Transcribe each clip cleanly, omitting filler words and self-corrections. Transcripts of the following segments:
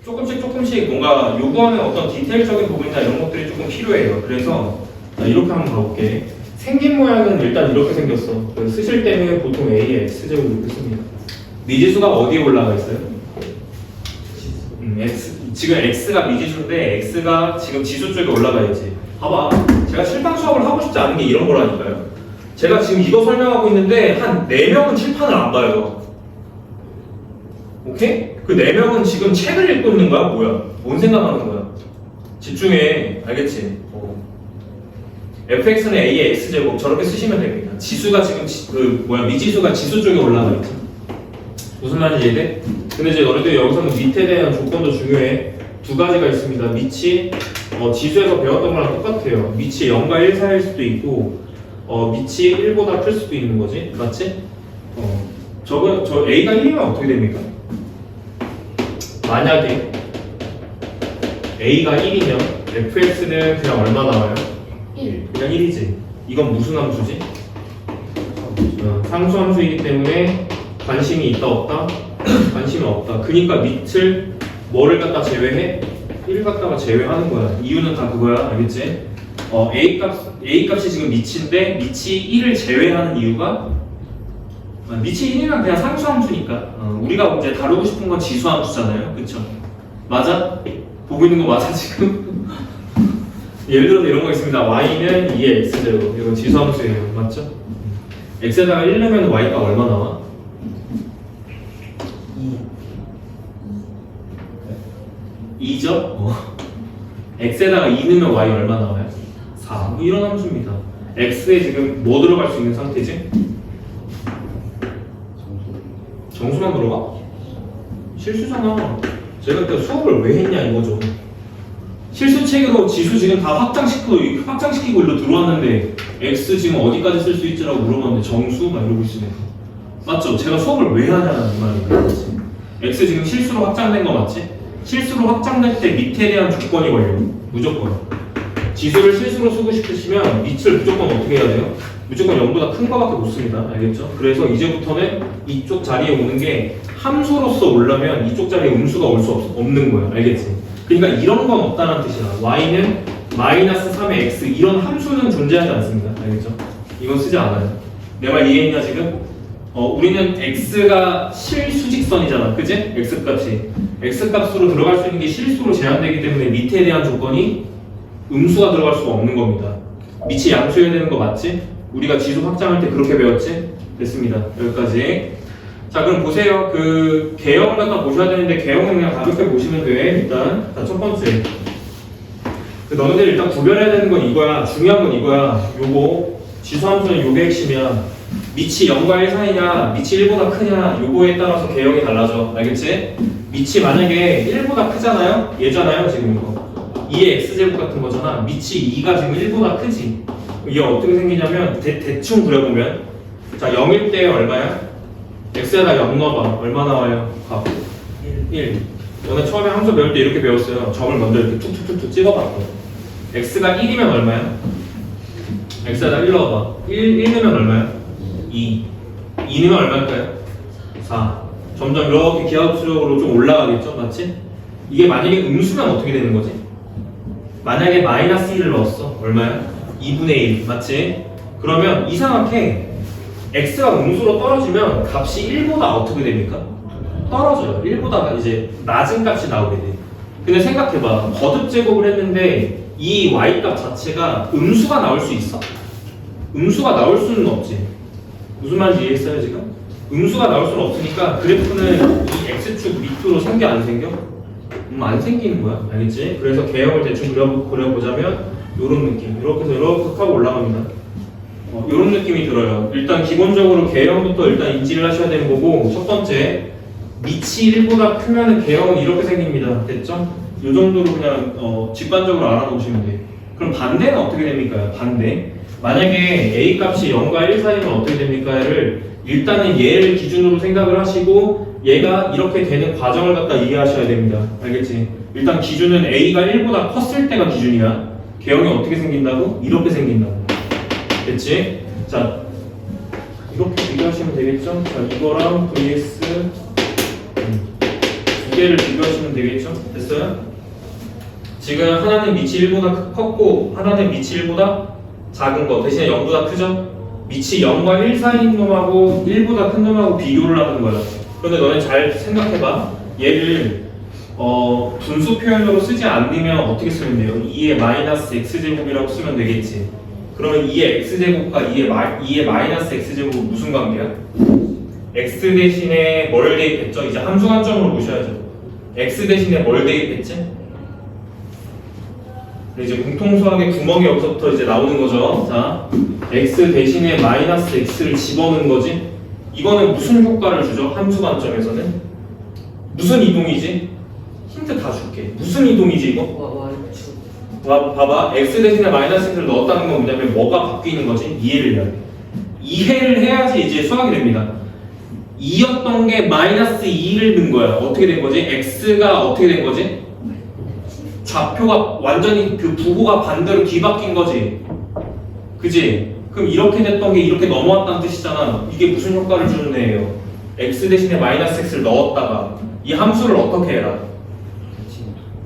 조금씩 뭔가 요구하는 어떤 디테일적인 부분이나 이런 것들이 조금 필요해요. 그래서 이렇게 한번 가볼게. 생긴 모양은 일단 이렇게 생겼어. 그래서 쓰실 때는 보통 A의 X제곱 이렇게 씁니다. 미지수가 어디에 올라가 있어요? 지금 X가 미지수인데 X가 지금 지수 쪽에 올라가 있지. 봐봐. 제가 실방 수업을 하고 싶지 않은 게 이런 거라니까요. 제가 지금 이거 설명하고 있는데 한 4명은 칠판을 안 봐요. 오케이? 그 4명은 지금 책을 읽고 있는 거야? 뭐야? 뭔 생각하는 거야? 집중해. 알겠지? fx는 a의 x제곱 저렇게 쓰시면 됩니다. 지수가 지금 미지수가 지수 쪽에 올라가 있죠. 무슨 말인지 이해돼? 근데 이제 너희들 여기서는 밑에 대한 조건도 중요해. 두 가지가 있습니다. 밑이 지수에서 배웠던 거랑 똑같아요. 밑이 0과 1 사이일 수도 있고 밑이 1보다 클 수도 있는 거지. 맞지? 저 a가 1이면 어떻게 됩니까? 만약에 a가 1이면 fx는 그냥 얼마 나와요? 1. 그냥 1이지. 이건 무슨 함수지? 상수함수이기 때문에 관심이 있다 없다? 관심이 없다. 그러니까 밑을 뭐를 갖다 제외해? 1 갖다가 제외하는 거야. 이유는 다 그거야. 알겠지? A 값이 지금 밑인데 밑이 1을 제외하는 이유가 밑이 1이면 그냥 상수함수니까 우리가 이제 다루고 싶은 건 지수함수잖아요. 그쵸? 맞아? 보고 있는 거 맞아 지금? 예를 들어서 이런 거 있습니다. y는 2의 x제곱. 이건 지수함수예요. 맞죠? x에다가 1 넣으면 y가 얼마 나와? 2죠? x에다가 2 넣으면 y 얼마 나와요? 4. 뭐 이런 함수입니다. x에 지금 뭐 들어갈 수 있는 상태지? 정수만 들어가? 실수잖아. 제가 그때 수업을 왜 했냐 이거죠. 실수책으로 지수 지금 다 확장시키고 일로 들어왔는데 x 지금 어디까지 쓸 수 있지라고 물어봤는데 정수? 막 이러고 있으니까 맞죠? 제가 수업을 왜 하냐는 이 말이에요. x 지금 실수로 확장된 거 맞지? 실수로 확장될 때 밑에 대한 조건이 걸려요. 무조건 지수를 실수로 쓰고 싶으시면 밑을 무조건 어떻게 해야 돼요? 무조건 0보다 큰 거밖에 못 씁니다. 알겠죠? 그래서 이제부터는 이쪽 자리에 오는 게 함수로서 오려면 이쪽 자리에 음수가 올 수 없는 거예요. 알겠지? 그러니까 이런 건 없다는 뜻이야. y는 마이너스 3의 x 이런 함수는 존재하지 않습니다. 알겠죠? 이건 쓰지 않아요. 내 말 이해했냐 지금? 우리는 x가 실수직선이잖아. 그지? x값이 x값으로 들어갈 수 있는 게 실수로 제한되기 때문에 밑에 대한 조건이 음수가 들어갈 수가 없는 겁니다. 밑이 양수여야 되는 거 맞지? 우리가 지수 확장할 때 그렇게 배웠지? 됐습니다. 여기까지. 자 그럼 보세요. 그 개형을 갖다 보셔야 되는데 개형은 그냥 가볍게 보시면 돼. 일단 첫 번째 너네들 일단 구별해야 되는 건 이거야. 중요한 건 이거야. 요거 지수함수는 요게 핵심이야. 밑이 0과 1 사이냐 밑이 1보다 크냐 요거에 따라서 개형이 달라져. 알겠지? 밑이 만약에 1보다 크잖아요? 얘잖아요 지금 이거 2의 x제곱 같은 거잖아. 밑이 2가 지금 1보다 크지. 이게 어떻게 생기냐면 대충 그려보면 자 0일 때 얼마야? x에다 0 넣어봐. 얼마 나와요? 값 1. 너네 처음에 함수 배울 때 이렇게 배웠어요. 점을 먼저 이렇게 툭툭툭툭 찍어봤고 x가 1이면 얼마야? x에다 1 넣어봐. 1 넣으면 얼마야? 2 넣으면 얼마일까요? 4. 점점 이렇게 기하급수적으로 좀 올라가겠죠? 맞지? 이게 만약에 음수면 어떻게 되는 거지? 만약에 마이너스 1을 넣었어. 얼마야? 2분의 1. 맞지? 그러면 이상하게 x가 음수로 떨어지면 값이 1보다 어떻게 됩니까? 떨어져요. 1보다 이제 낮은 값이 나오게 돼. 근데 생각해봐. 거듭 제곱을 했는데 이 y값 자체가 음수가 나올 수 있어? 음수가 나올 수는 없지. 무슨 말인지 이해했어요 지금? 음수가 나올 수는 없으니까 그래프는 이 x축 밑으로 생겨 안 생겨? 안 생기는 거야. 알겠지? 그래서 개형을 대충 그려보자면 요런 느낌. 이렇게 해서 이렇게 하고 올라갑니다. 요런 느낌이 들어요. 일단 기본적으로 개형부터 일단 인지를 하셔야 되는 거고 첫 번째 밑이 1보다 크면 개형은 이렇게 생깁니다. 됐죠? 요 정도로 그냥 직관적으로 알아놓으시면 돼요. 그럼 반대는 어떻게 됩니까? 반대. 만약에 a 값이 0과 1 사이면 어떻게 됩니까?를 일단은 얘를 기준으로 생각을 하시고 얘가 이렇게 되는 과정을 갖다 이해하셔야 됩니다. 알겠지? 일단 기준은 a가 1보다 컸을 때가 기준이야. 개형이 어떻게 생긴다고? 이렇게 생긴다고. 됐지? 자 이렇게 비교하시면 되겠죠? 자 이거랑 vs 개를 비교하시면 되겠죠? 됐어요? 지금 하나는 밑이 1보다 컸고 하나는 밑이 1보다 작은 거 대신에 0보다 크죠? 밑이 0과 1 사이인 놈하고 1보다 큰 놈하고 비교를 하는 거야. 그런데 너네 잘 생각해봐. 얘를 분수 표현으로 쓰지 않으면 어떻게 쓰면 돼요? 2의 마이너스 x제곱이라고 쓰면 되겠지. 그러면 2의 x제곱과 2의 마이너스 x제곱은 무슨 관계야? x 대신에 뭘 대입했죠? 이제 함수 관점으로 보셔야죠. x 대신에 뭘 대입했지? 이제 공통수학의 구멍이 여기서부터 이제 나오는 거죠. 자, x 대신에 마이너스 x를 집어넣은 거지. 이거는 무슨 효과를 주죠? 함수 관점에서는 무슨 이동이지? 힌트 다 줄게. 무슨 이동이지 이거? 봐봐. x 대신에 마이너스 x를 넣었다는 건 뭐냐면 뭐가 바뀌는 거지? 이해를 해야 돼. 이해를 해야지 이제 수학이 됩니다. 2였던 게 마이너스 2를 넣은 거야. 어떻게 된 거지? x가 어떻게 된 거지? 좌표가 완전히 그 부호가 반대로 뒤바뀐 거지. 그지? 그럼 이렇게 됐던 게 이렇게 넘어왔다는 뜻이잖아. 이게 무슨 효과를 주는 애예요? x 대신에 마이너스 x를 넣었다가 이 함수를 어떻게 해라?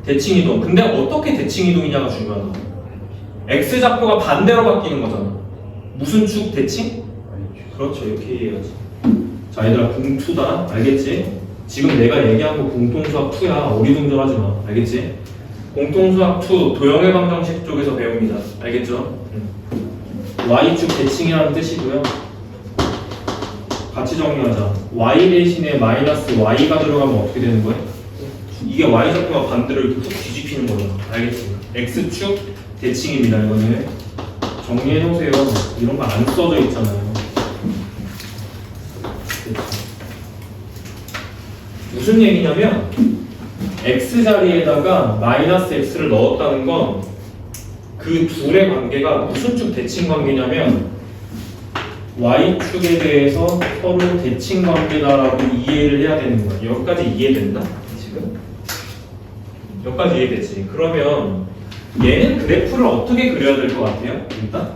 대칭이동. 근데 어떻게 대칭이동이냐가 중요하다. x 좌표가 반대로 바뀌는 거잖아. 무슨 축 대칭? 그렇죠. 이렇게 이해해야지. 자, 얘들아 공투다. 알겠지? 지금 내가 얘기한 거 공통수학 2야. 어리둥절하지 마. 알겠지? 공통수학 2 도형의 방정식 쪽에서 배웁니다. 알겠죠? y축 대칭이라는 뜻이고요. 같이 정리하자. y 대신에 마이너스 y가 들어가면 어떻게 되는 거야? 이게 y좌표가 반대로 이렇게 훅 뒤집히는 거잖아. 알겠지? x축 대칭입니다. 이거는 정리해 놓으세요. 이런 거 안 써져 있잖아요. 무슨 얘기냐면 x 자리에다가 마이너스 x를 넣었다는 건 그 둘의 관계가 무슨 축 대칭 관계냐면 y축에 대해서 서로 대칭 관계다라고 이해를 해야 되는 거야. 여기까지 이해된다? 지금? 여기까지 이해됐지? 그러면 얘는 그래프를 어떻게 그려야 될 것 같아요? 일단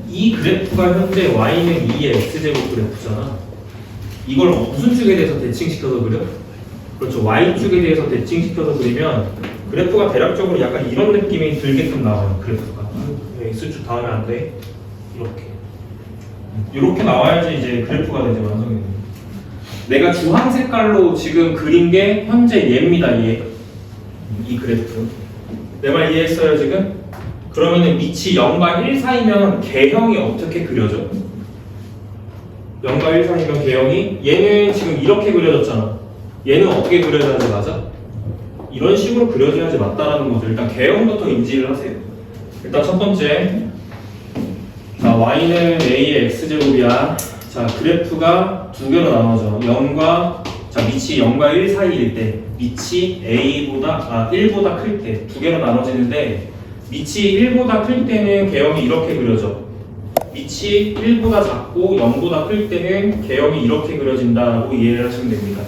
이 그래프가 현재 y는 2의 x제곱 그래프잖아. 이걸 무슨 축에 대해서 대칭시켜서 그려? 그렇죠. y축에 대해서 대칭시켜서 그리면 그래프가 대략적으로 약간 이런 느낌이 들게끔 나와요. 그래프가 x축 다음에 안 돼. 이렇게 나와야지 이제 그래프가 되지 완성이 됩니다. 내가 주황 색깔로 지금 그린 게 현재 얘입니다. 얘. 이 그래프. 내 말 이해했어요 지금? 그러면은 밑이 0과 1 사이면 개형이 어떻게 그려져? 0과 1 사이면 개형이 얘는 지금 이렇게 그려졌잖아. 얘는 어떻게 그려져야지 맞아? 이런 식으로 그려져야지 맞다라는 거죠. 일단 개형부터 인지를 하세요. 일단 첫 번째, 자 y는 a의 x제곱이야. 자 그래프가 두 개로 나눠져. 0과 자 밑이 0과 1 사이일 때 밑이 a보다 1보다 클 때 두 개로 나눠지는데 밑이 1보다 클 때는 개형이 이렇게 그려져. 밑이 1보다 작고 0보다 클 때는 개형이 이렇게 그려진다라고 이해를 하시면 됩니다.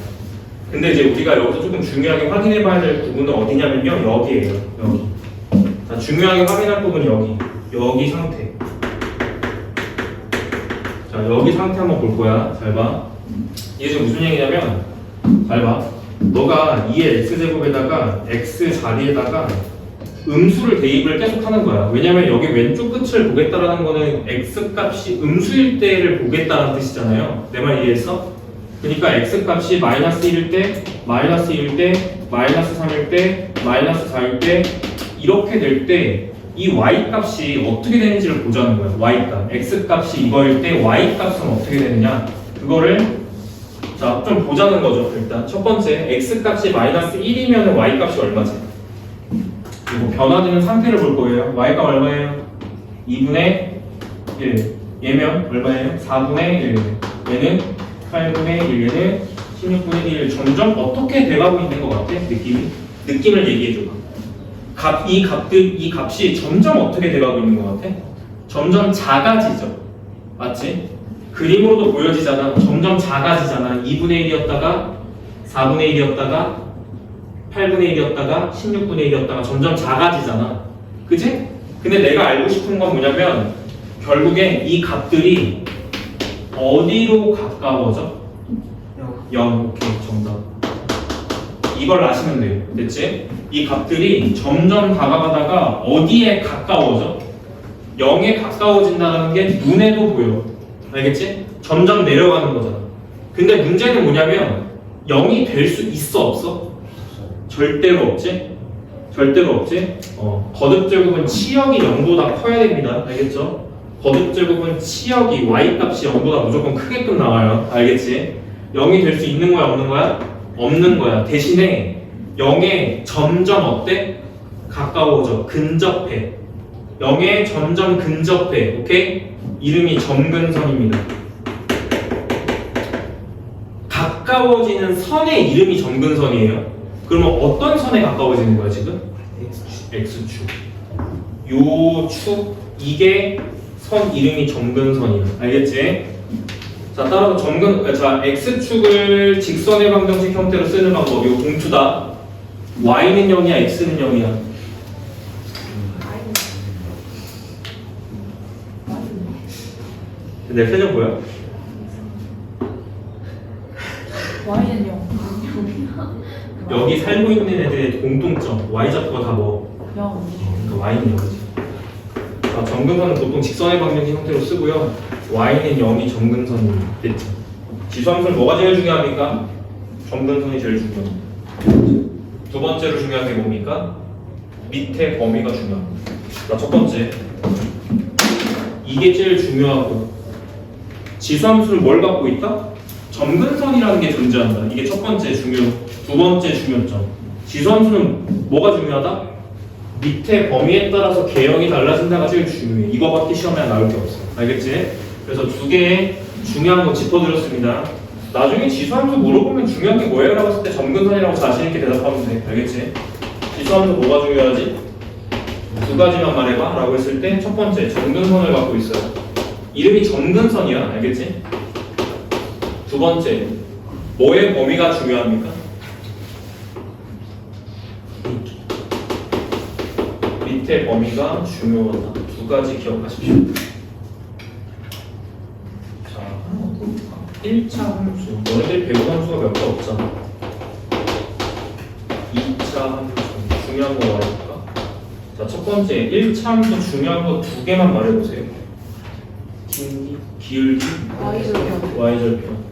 근데 이제 우리가 여기서 조금 중요하게 확인해 봐야 될 부분은 어디냐면요. 여기에요. 여기. 자, 중요하게 확인할 부분은 여기 상태. 자, 여기 상태 한번 볼 거야. 잘 봐. 이게 지금 무슨 얘기냐면 잘 봐. 너가 2의 x제곱에다가 x 자리에다가 음수를 대입을 계속 하는 거야. 왜냐면 여기 왼쪽 끝을 보겠다라는 거는 x값이 음수일 때를 보겠다는 뜻이잖아요. 내 말 이해했어? 그러니까 x값이 마이너스 1일 때, 마이너스 1일 때, 마이너스 3일 때, 마이너스 4일 때 이렇게 될 때 이 y값이 어떻게 되는지를 보자는 거야. y값. x값이 이거일 때 y값은 어떻게 되느냐. 그거를 자, 좀 보자는 거죠. 일단 첫 번째 x값이 마이너스 1이면 y값이 얼마지? 그리고 변화되는 상태를 볼 거예요. y값 얼마예요? 2분의 1. 얘면 얼마예요? 4분의 1. 얘는 8분의 1. 얘는 16분의 1. 점점 어떻게 돼가고 있는 것 같아? 느낌을 얘기해줘. 이 값이 점점 어떻게 돼가고 있는 것 같아? 점점 작아지죠. 맞지? 그림으로도 보여지잖아. 점점 작아지잖아. 2분의 1이었다가 4분의 1이었다가 8분의 1이었다가 16분의 1이었다가 점점 작아지잖아. 그치? 근데 내가 알고 싶은 건 뭐냐면 결국엔 이 값들이 어디로 가까워져? 0. 오케이, 정답. 이걸 아시면 돼요. 됐지? 이 값들이 점점 다가가다가 어디에 가까워져? 0에 가까워진다는 게 눈에도 보여. 알겠지? 점점 내려가는 거잖아. 근데 문제는 뭐냐면 0이 될 수 있어 없어? 절대로 없지? 절대로 없지? 거듭제곱은 치역이 0보다 커야 됩니다. 알겠죠? 거듭제곱은 치역이 y값이 0보다 무조건 크게끔 나와요. 알겠지? 0이 될 수 있는 거야 없는 거야? 없는 거야. 대신에 0에 점점 어때? 가까워져. 근접해. 0에 점점 근접해. 오케이? 이름이 점근선입니다. 가까워지는 선의 이름이 점근선이에요. 그러면 어떤 선에 가까워지는 거야 지금? X축. 요 축, 이게 선 이름이 점근선이야. 알겠지? 자, 따라서 X축을 직선의 방정식 형태로 쓰는 방법. 이거 공투다. Y는 0이야, X는 0이야. 내 표정 보여? Y는 0. 여기 살고 있는 애들의 공통점 Y좌표가 다 뭐? 0. 그러니까 Y는 0이지. 자, 점근선은 보통 직선의 방정식 형태로 쓰고요. Y는 0이 점근선입니다. 됐죠? 지수함수는 뭐가 제일 중요합니까? 점근선이 제일 중요합니다. 두 번째로 중요한 게 뭡니까? 밑에 범위가 중요합니다. 자, 첫 번째, 이게 제일 중요하고, 지수함수는 뭘 갖고 있다? 점근선이라는 게 존재한다. 이게 첫 번째 두 번째 중요점. 지수함수는 뭐가 중요하다? 밑에 범위에 따라서 개형이 달라진다가 제일 중요해. 이거밖에 시험에 나올 게 없어. 알겠지? 그래서 두 개의 중요한 거 짚어드렸습니다. 나중에 지수함수 물어보면 중요한 게 뭐예요? 라고 했을 때 점근선이라고 자신있게 대답하면 돼. 알겠지? 지수함수 뭐가 중요하지? 두 가지만 말해봐 라고 했을 때 첫 번째 점근선을 갖고 있어요. 이름이 점근선이야. 알겠지? 두 번째 뭐의 범위가 중요합니까? 밑에 범위가 중요하다. 두 가지 기억하십시오. 자, 하나 볼까? 1차 함수. 너네들이 배운 함수가 몇 개 없잖아. 2차 함수. 중요한 거 말해볼까? 자, 첫 번째 1차 함수 중요한 거 두 개만 말해보세요. 긴기, 기울기, Y절편. Y절편.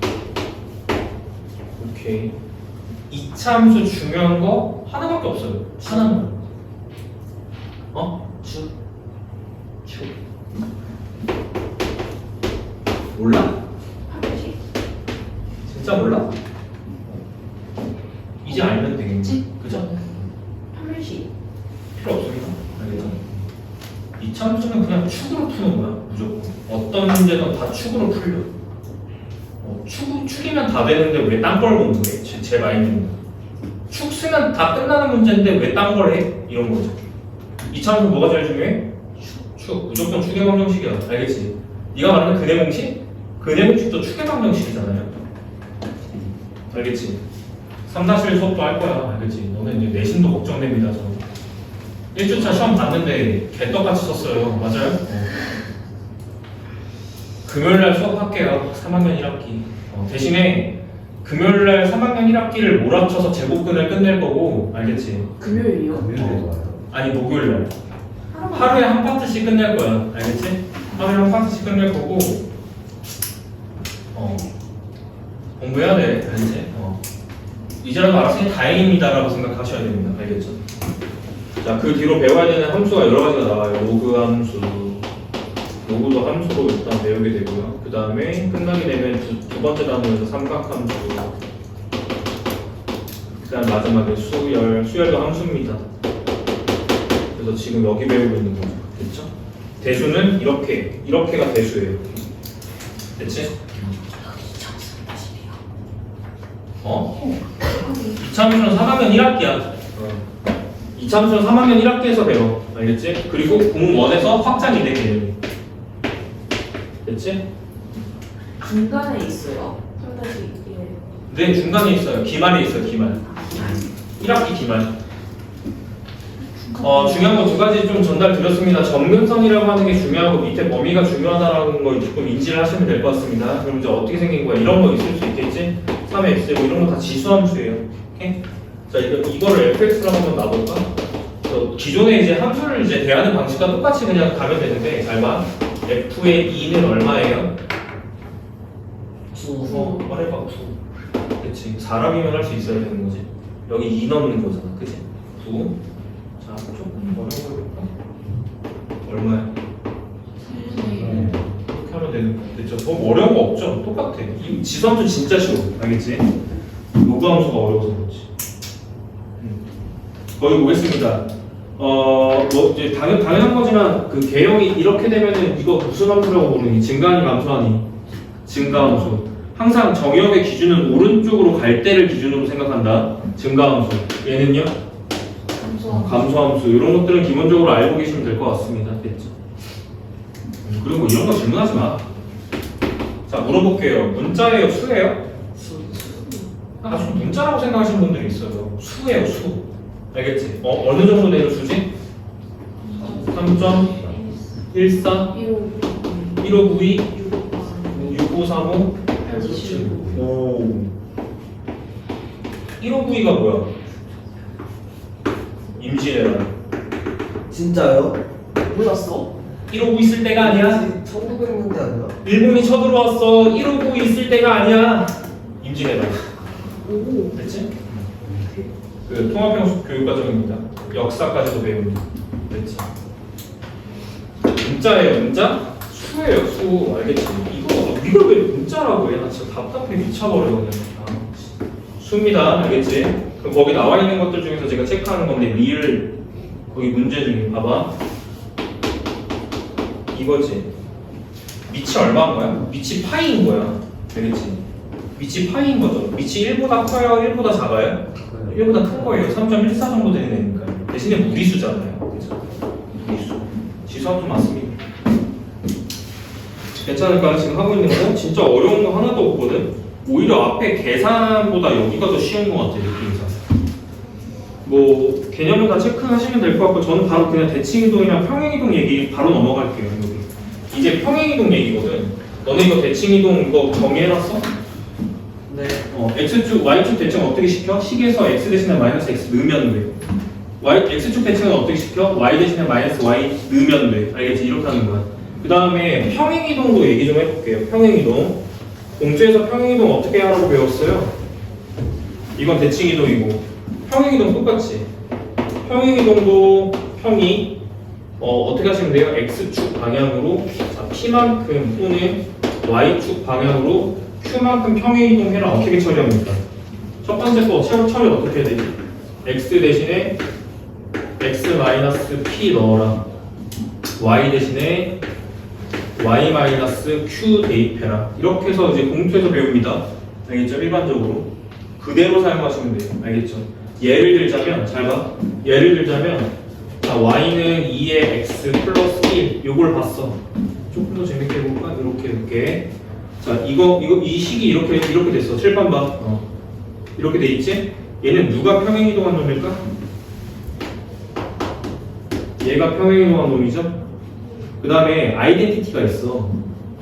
오케이. 2차 함수 중요한 거 하나밖에 없어요. 하나만. 축. 몰라? 진짜 몰라? 이제 알면 되겠지? 그죠? 판별식. 필요 없습니다. 알겠죠? 2차 함수는 그냥 축으로 푸는 거야. 무조건. 어떤 문제든 다 축으로 풀려. 축이면 다 되는데 왜 딴 걸 공부해? 제 마인드는. 축 쓰면 다 끝나는 문제인데 왜 딴 걸 해? 이런 거죠. 2차 함수 뭐가 제일 중요해? 축. 무조건 축의 방정식이야. 알겠지? 네가 말하는 근해공식? 근해공식도 축의 방정식이잖아요. 알겠지? 3-1 수업도 할 거야. 알겠지? 너는 이제 내신도 걱정됩니다. 저 1주차 시험 봤는데 개떡같이 썼어요. 맞아요? 금요일날 수업할게요. 3학년 1학기. 대신에 금요일날 3학년 1학기를 몰아쳐서 제곱근을 끝낼 거고. 알겠지? 금요일이요? 아니 목요일날 하루에 한 파트씩 끝낼 거야. 알겠지? 하루에 한 파트씩 끝낼 거고 공부해야 돼. 알겠지? 이제라도 알았으니 다행입니다라고 생각하셔야 됩니다. 알겠죠? 자, 그 뒤로 배워야 되는 함수가 여러 가지가 나와요. 로그 함수, 로그도 함수로 일단 배우게 되고요. 그 다음에 끝나게 되면 두 번째 단원에서 삼각함수, 그 다음 마지막에 수열도 함수입니다. 그래서 지금 여기 배우고 있는 거죠. 됐죠? 대수는 이렇게가 대수예요. 됐지? 이참수는 3학년 1학기야. 이참수는 3학년 1학기에서 배워. 알겠지? 그리고 구문 1에서 확장이 돼, 개념이. 됐지? 중간에 있어요. 3-1. 네, 중간에 있어요. 기말에 있어요, 기말. 1학기 기말. 중요한 거 두 가지 좀 전달 드렸습니다. 점근선이라고 하는 게 중요하고 밑에 범위가 중요하다라는 걸 조금 인지를 하시면 될 것 같습니다. 그럼 이제 어떻게 생긴 거야? 이런 거 있을 수 있겠지? 3x 뭐 이런 거 다 지수함수예요. 오케이? 자, 이거를 fx라고 한번 놔볼까? 기존에 이제 함수를 이제 대하는 방식과 똑같이 그냥 가면 되는데 잘 봐. f의 2는 얼마예요? 9. 말해봐 9. 그치? 사람이면 할 수 있어야 되는 거지. 여기 2 넣는 거잖아. 그치? 9. 자, 조금 어려운 거 해볼까? 얼마야? 이렇게 하면 되는 거. 됐죠? 뭐 어려운 거 없죠? 똑같아. 이 지수함수 진짜 쉬워. 알겠지? 로그 함수가 어려워서 그렇지. 거기 보겠습니다. 뭐 이제 당연한 거지만 그 개형이 이렇게 되면은 이거 무슨 함수라고 부르니? 증가하니 감소하니? 증가함수. 항상 정의역의 기준은 오른쪽으로 갈 때를 기준으로 생각한다. 증가함수. 얘는요? 감소함수. 이런 것들은 기본적으로 알고 계시면 될 것 같습니다. 됐죠? 그리고 이런 거 질문하지 마. 자, 물어볼게요. 문자예요? 수예요? 아, 좀 문자라고 생각하시는 분들이 있어요. 수예요, 수. 알겠지? 어느 정도 되는 수지? 3.14 1592 6535 오. 1592가 뭐야? 임진왜란. 진짜요? 몰랐어? 1592 있을 때가 아니야. 1900년대 아니야? 일본이 쳐들어왔어. 1592 있을 때가 아니야. 임진왜란. 오. 됐지? 그 통합형 교육과정입니다. 역사까지도 배웁니다. 됐지? 문자예요, 문자? 수예요, 수. 알겠지? 이걸 왜 문자라고 해? 나 진짜 답답해 미쳐버려 그냥. 수입니다. 알겠지? 그럼 거기 나와 있는 것들 중에서 제가 체크하는 건데 리을 거기 문제 중에 봐봐. 이거지. 밑이 얼마인 거야? 밑이 파이인 거야. 알겠지? 밑이 파이인 거죠. 밑이 1보다 커요? 1보다 작아요? 1보다 큰 거예요. 3.14 정도 되는 애니까. 대신에 무리수잖아요. 그죠? 무리수. 지수함수 맞습니다. 괜찮을까요? 지금 하고 있는 거? 진짜 어려운 거 하나도 없거든? 오히려 앞에 계산보다 여기가 더 쉬운 것 같아요. 느낌상. 뭐 개념은 다 체크하시면 될 것 같고 저는 바로 그냥 대칭이동이랑 평행이동 얘기 바로 넘어갈게요. 여기. 이제 평행이동 얘기거든. 너네 이거 대칭이동 이거 정의해놨어? 네. x축, y축 대칭은 어떻게 시켜? 식에서 x 대신에 마이너스 x 넣으면 돼. x축 대칭은 어떻게 시켜? y 대신에 마이너스 y 넣으면 돼. 알겠지? 이렇게 하는 거야. 그 다음에 평행이동도 얘기 좀 해볼게요. 평행이동. 공주에서 평행이동 어떻게 하라고 배웠어요? 이건 대칭이동이고 평행이동 똑같지? 평행이동도 평이 어떻게 하시면 돼요? x축 방향으로 자, p만큼 또는 y축 방향으로 q만큼 평행이동 해라. 어떻게 처리합니까? 첫 번째 거 처리 어떻게 해야 되지? x 대신에 x-p 넣어라. y 대신에 y-q 대입해라. 이렇게 해서 이제 공투에서 배웁니다. 알겠죠? 일반적으로 그대로 사용하시면 돼요. 알겠죠? 예를 들자면 잘 봐. 예를 들자면 자, y는 2의 x 플러스 1 요걸 봤어. 조금 더 재밌게 해볼까? 이렇게 자, 이 식이 이렇게 됐어. 칠판 봐. 이렇게 돼 있지? 얘는 누가 평행이동한 놈일까? 얘가 평행이동한 놈이죠? 그 다음에 아이덴티티가 있어.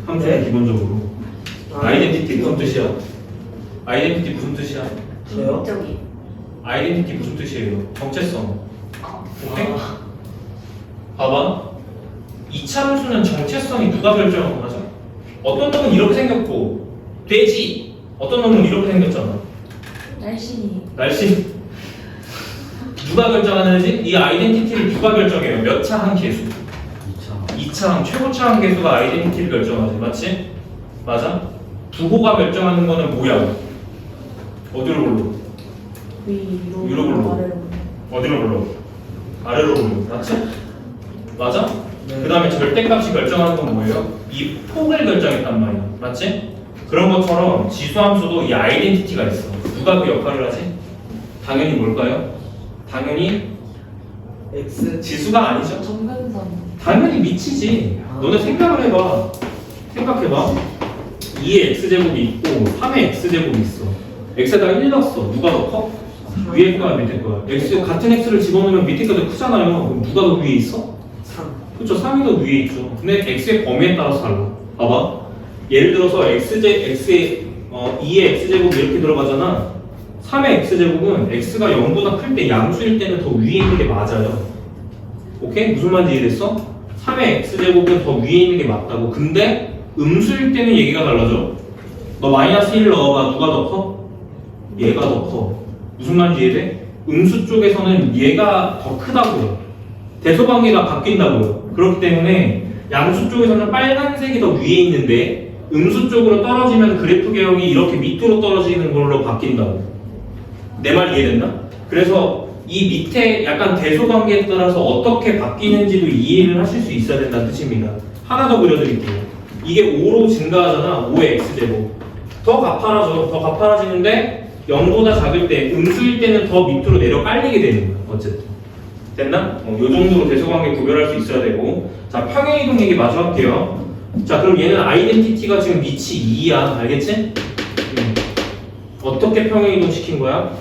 함수는 네? 기본적으로. 아이덴티티 무슨 뜻이야? 아이덴티티 무슨 뜻이야? 저요? 저기. 아이덴티티 무슨 뜻이에요? 정체성. 오케이? 봐봐. 이차함수는 정체성이 누가 결정하는 거죠? 어떤 놈은 이렇게 생겼고 돼지. 어떤 놈은 이렇게 생겼잖아. 날씨. 누가 결정하는지? 이 아이덴티티를 누가 결정해요? 몇 차 한 개수. 2차항, 최고차항 개수가 아이덴티티를 결정하지. 맞지? 맞아? 부호가 결정하는 거는 뭐야? 어디로 불러? 위로 불러. 어디로 불러? 아래로 불러. 맞지? 맞아? 네. 그 다음에 절대값이 결정하는 건 뭐예요? 이 폭을 결정했단 말이야. 맞지? 그런 것처럼 지수함수도 이 아이덴티티가 있어. 누가 그 역할을 하지? 당연히 뭘까요? 당연히 X 지수가 아니죠. 정근선. 당연히 미치지. 너네 생각을 해봐. 생각해봐. 2의 x제곱이 있고 3의 x제곱이 있어. x에다가 1 넣었어. 누가 더 커? 위에 거야 밑에 거야? x 같은 x를 집어넣으면 밑에 거 더 크잖아요. 그럼 누가 더 위에 있어? 3 그렇죠. 3이 더 위에 있죠. 근데 x의 범위에 따라서 달라. 봐봐. 예를 들어서 x의 2의 x제곱 이렇게 들어가잖아. 3의 x제곱은 x가 0보다 클 때 양수일 때는 더 위에 있는 게 맞아요. 오케이? 무슨 말인지 이해됐어? 3의 x제곱은 더 위에 있는 게 맞다고. 근데 음수일 때는 얘기가 달라져. 너 마이너스 1 넣어봐. 누가 더 커? 얘가 더 커. 무슨 말인지 이해돼? 음수 쪽에서는 얘가 더 크다고요. 대소관계가 바뀐다고요. 그렇기 때문에 양수 쪽에서는 빨간색이 더 위에 있는데 음수 쪽으로 떨어지면 그래프 개형이 이렇게 밑으로 떨어지는 걸로 바뀐다고. 내 말 이해됐나? 그래서 이 밑에 약간 대소관계에 따라서 어떻게 바뀌는지도 이해를 하실 수 있어야 된다는 뜻입니다. 하나 더 그려드릴게요. 이게 5로 증가하잖아. 5의 x제곱. 더 가파라져. 더 가파라지는데 0보다 작을 때 음수일 때는 더 밑으로 내려 깔리게 되는 거야. 어쨌든. 됐나? 요 정도로 대소관계 구별할 수 있어야 되고. 자, 평행이동 얘기 마저 할게요. 자, 그럼 얘는 아이덴티티가 지금 위치 2야. 알겠지? 어떻게 평행이동 시킨 거야?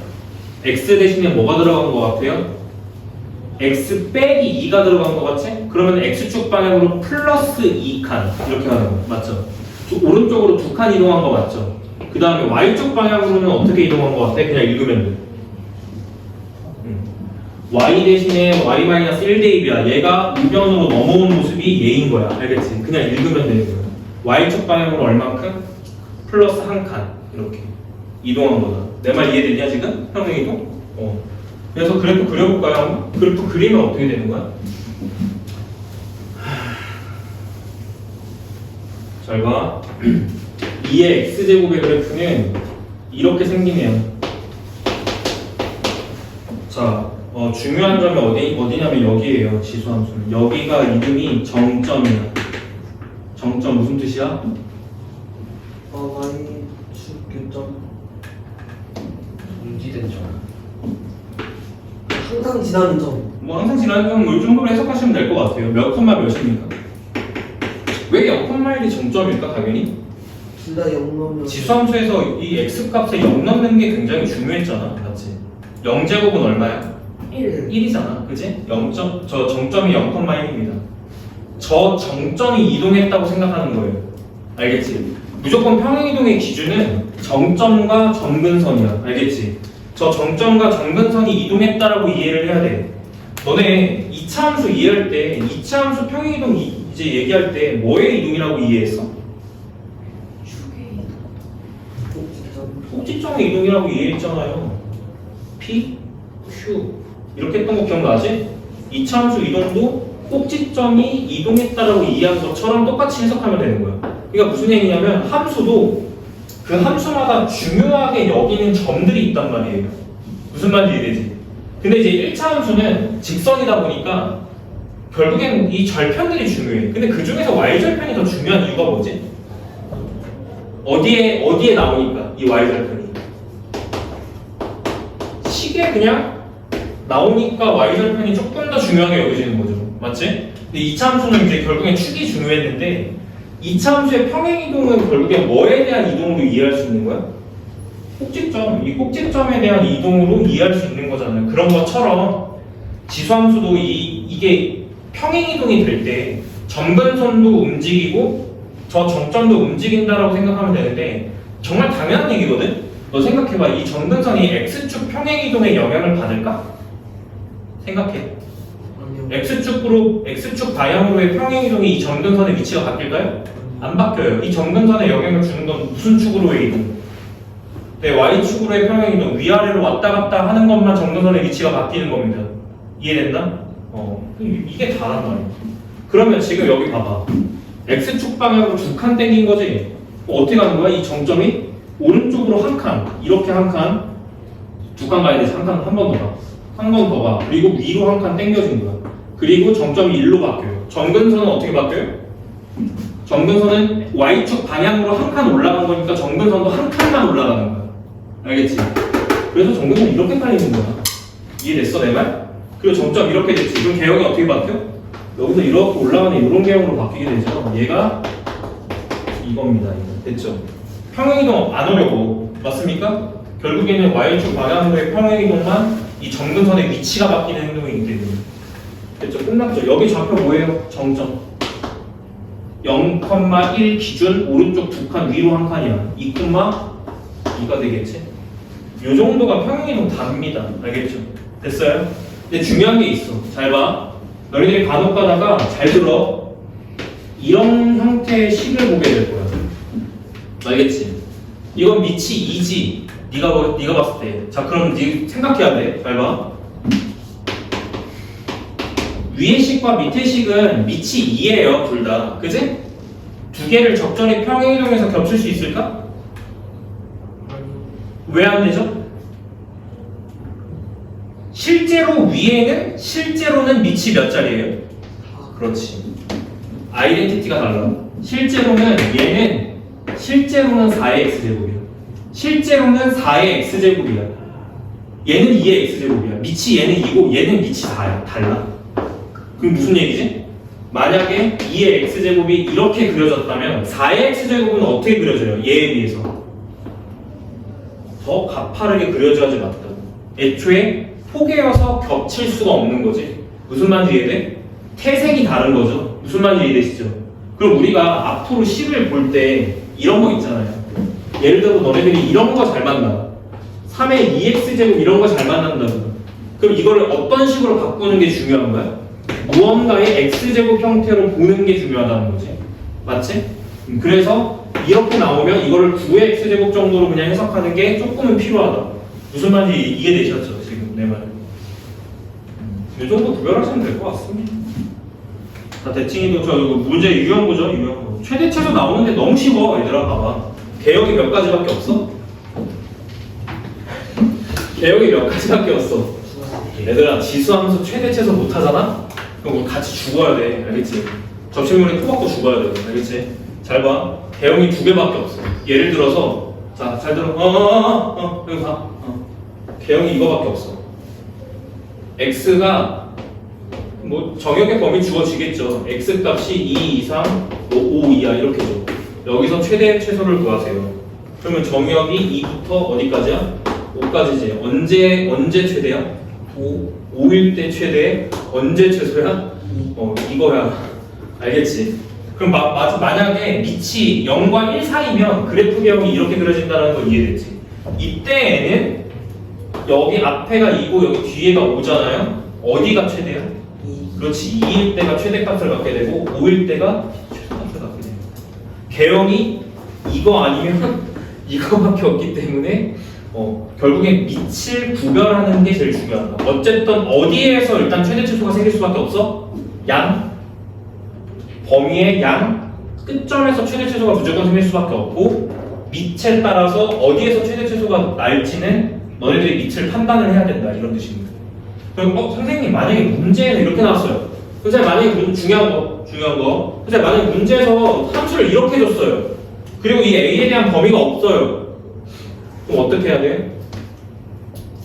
x 대신에 뭐가 들어간 거 같아요? x 빼기 2가 들어간 거 같지? 그러면 x축 방향으로 플러스 2칸 이렇게 하는 거 맞죠? 오른쪽으로 2칸 이동한 거 맞죠? 그 다음에 y쪽 방향으로는 어떻게 이동한 거 같아? 그냥 읽으면 돼. y 대신에 y-1 대입이야. 얘가 우변으로 넘어온 모습이 얘인 거야. 알겠지? 그냥 읽으면 되는 거야. y축 방향으로 얼만큼? 플러스 1칸 이렇게 이동한 거다. 내 말 이해되냐 지금? 평행이동? 그래서 그래프 그려볼까요? 그래프 그리면 어떻게 되는 거야? 잘 봐. 2의 x제곱의 그래프는 이렇게 생기네요. 자, 중요한 점이 어디냐면 여기에요. 지수함수는. 여기가 이름이 정점이야. 정점 무슨 뜻이야? y축 교점 정지된 점. 항상 지나는 점. 뭐 항상 지나는 건 이 정도로 해석하시면 될 것 같아요. 몇 컴마 몇입니까? 왜 0,1이 정점일까 당연히? 둘 다 0 넣으면 지수함수에서 이 x값에 0 넣는 게 굉장히 중요했잖아. 맞지? 0제곱은 얼마야? 1. 1이잖아. 그지? 0점, 저 정점이 0,1입니다. 저 정점이 이동했다고 생각하는 거예요. 알겠지? 무조건 평행이동의 기준은 정점과 점근선이야. 알겠지? 저 정점과 점근선이 이동했다라고 이해를 해야 돼. 너네 2차 함수 이해할 때 2차 함수 평행이동 이제 얘기할 때 뭐의 이동이라고 이해했어? 꼭지점의 이동이라고 이해했잖아요. P, Q 이렇게 했던 거 기억나지? 2차 함수 이동도 꼭지점이 이동했다라고 이해한 것처럼 똑같이 해석하면 되는 거야. 그러니까 무슨 얘기냐면 함수도 그 함수마다 중요하게 여기는 점들이 있단 말이에요. 무슨 말인지 이해되지? 근데 이제 1차 함수는 직선이다 보니까 결국엔 이 절편들이 중요해. 근데 그 중에서 y절편이 더 중요한 이유가 뭐지? 어디에 나오니까 이 y절편이 식에 그냥 나오니까 y절편이 조금 더 중요하게 여겨지는 거죠. 맞지? 근데 2차 함수는 이제 결국엔 축이 중요했는데 2차 함수의 평행이동은 결국엔 뭐에 대한 이동으로 이해할 수 있는 거야? 꼭지점. 이 꼭지점에 대한 이동으로 이해할 수 있는 거잖아요. 그런 것처럼 지수함수도 이게 평행이동이 될 때 점근선도 움직이고 저 정점도 움직인다라고 생각하면 되는데 정말 당연한 얘기거든? 너 생각해봐. 이 점근선이 x축 평행이동에 영향을 받을까? 생각해. 아니요. x축 방향으로의 평행이동이 이 점근선의 위치가 바뀔까요? 안 바뀌어요. 이 점근선에 영향을 주는 건 무슨 축으로의 이동? 네, y축으로의 평행이동 위아래로 왔다 갔다 하는 것만 점근선의 위치가 바뀌는 겁니다. 이해됐나? 이게 다란 말이야. 그러면 지금 여기 봐봐. x축 방향으로 2칸 땡긴 거지? 어떻게 가는 거야? 이 정점이 오른쪽으로 한 칸, 이렇게 한 칸, 2칸 가야 되지. 한 칸 한 번 더 가. 한 번 더 가. 그리고 위로 한 칸 땡겨진 거야. 그리고 정점이 1로 바뀌어요. 점근선은 어떻게 바뀌어요? 점근선은 y축 방향으로 한 칸 올라간 거니까 점근선도 한 칸만 올라가는 거야. 알겠지? 그래서 점근선이 이렇게 깔리는 거야. 이해됐어 내 말? 그리고 점점 이렇게 됐지. 그럼 개형이 어떻게 바뀌어? 여기서 이렇게 올라가는 이런 개형으로 바뀌게 되죠. 얘가 이겁니다. 이거. 됐죠? 평행이동 안 오려고. 맞습니까? 결국에는 y축 방향으로의 평행이동만 이 점근선의 위치가 바뀌는 행동이기 때문에. 됐죠? 끝났죠? 여기 좌표 뭐예요? 정점. 0,1 기준 오른쪽 2칸 위로 한 칸이야. 2, 2가 되겠지? 요 정도가 평행이동 답입니다. 알겠죠? 됐어요? 근데 중요한 게 있어. 잘 봐. 너희들이 간혹 가다가 잘 들어. 이런 형태의 식을 보게 될 거야. 알겠지? 이건 밑이 2지. 네가 봤을 때. 자, 그럼 네 생각해야 돼. 잘 봐. 위의 식과 밑의 식은 밑이 2예요. 둘 다. 그지? 두 개를 적절히 평행이동해서 겹칠 수 있을까? 왜 안 되죠? 실제로는 밑이 몇 자리예요? 그렇지. 아이덴티티가 달라. 실제로는 4의 x제곱이야. 실제로는 4의 x제곱이야. 얘는 2의 x제곱이야. 밑이 얘는 2고 얘는 밑이 4야. 달라. 그럼 무슨 얘기지? 만약에 2의 x제곱이 이렇게 그려졌다면 4의 x제곱은 어떻게 그려져요? 얘에 비해서 더 가파르게 그려져야지 맞다. 애초에 포개여서 겹칠 수가 없는 거지. 무슨 말인지 이해돼? 태생이 다른 거죠. 무슨 말인지 이해되시죠? 그럼 우리가 앞으로 식을 볼 때 이런 거 있잖아요. 예를 들어 너네들이 이런 거 잘 만나. 3의 2x제곱 이런 거 잘 만난다고. 그럼 이거를 어떤 식으로 바꾸는 게 중요한 거야? 무언가의 x제곱 형태로 보는 게 중요하다는 거지. 맞지? 그래서 이렇게 나오면 이거를 9의 x제곱 정도로 그냥 해석하는 게 조금은 필요하다. 무슨 말인지 이해되셨죠? 지금 내 말. 이 정도 구별하시면 될 것 같습니다. 자, 대칭이도 저 이거 문제 유형 보죠. 유형. 최대 최소 나오는데 너무 쉬워. 얘들아 봐봐. 개혁이 몇 가지밖에 없어? 개혁이 몇 가지밖에 없어. 얘들아 지수함수 최대 최소 못 하잖아? 그럼 우리 같이 죽어야 돼. 알겠지? 접시물에 토 받고 죽어야 돼. 알겠지? 잘 봐. 개형이 2개밖에 없어. 예를 들어서 자, 잘 들어. 여기 봐. 개형이 이거밖에 없어. x가 뭐 정역의 범위 주어지겠죠. x 값이 2 이상 5 이하 이렇게 줘. 여기서 최대 최소를 구하세요. 그러면 정역이 2부터 어디까지야? 5까지지. 언제 최대야? 5일 때 최대. 언제 최소야? 이거야. 알겠지? 그럼 만약에 밑이 0과 1 사이면 그래프 개형이 이렇게 그려진다는 거 이해됐지? 이때에는 여기 앞에가 2고 여기 뒤에가 5잖아요? 어디가 최대야? 그렇지. 2일 때가 최대값을 갖게 되고 5일 때가 최소값을 갖게 돼요. 개형이 이거 아니면 이거밖에 없기 때문에 결국엔 밑을 구별하는 게 제일 중요하다. 어쨌든 어디에서 일단 최대 최소가 생길 수밖에 없어? 범위의 끝점에서 최대 최소가 무조건 생길 수밖에 없고 밑에 따라서 어디에서 최대 최소가 날지는 너네들이 밑을 판단을 해야 된다. 이런 뜻입니다. 그럼 선생님 만약에 문제에서 이렇게 나왔어요. 선생님 만약에 중요한 거 선생님 만약에 문제에서 함수를 이렇게 줬어요. 그리고 이 a에 대한 범위가 없어요. 그럼 어떻게 해야 돼?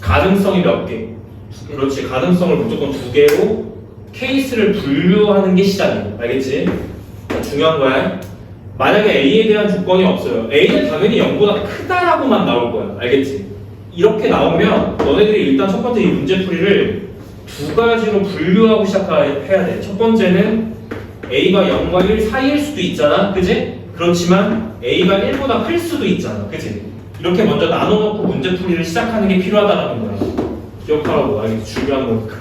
가능성이 몇 개? 그렇지. 가능성을 무조건 2개로 케이스를 분류하는 게 시작이에요. 알겠지? 중요한 거야. 만약에 a에 대한 조건이 없어요. a는 당연히 0보다 크다라고만 나올 거야. 알겠지? 이렇게 나오면 너네들이 일단 첫 번째 이 문제풀이를 2가지로 분류하고 시작해야 돼. 첫 번째는 a가 0과 1 사이일 수도 있잖아. 그지? 그렇지만 a가 1보다 클 수도 있잖아. 그지? 이렇게 먼저 나눠놓고 문제풀이를 시작하는 게 필요하다는 거야. 기억하라고. 알겠지? 중요한 거니까.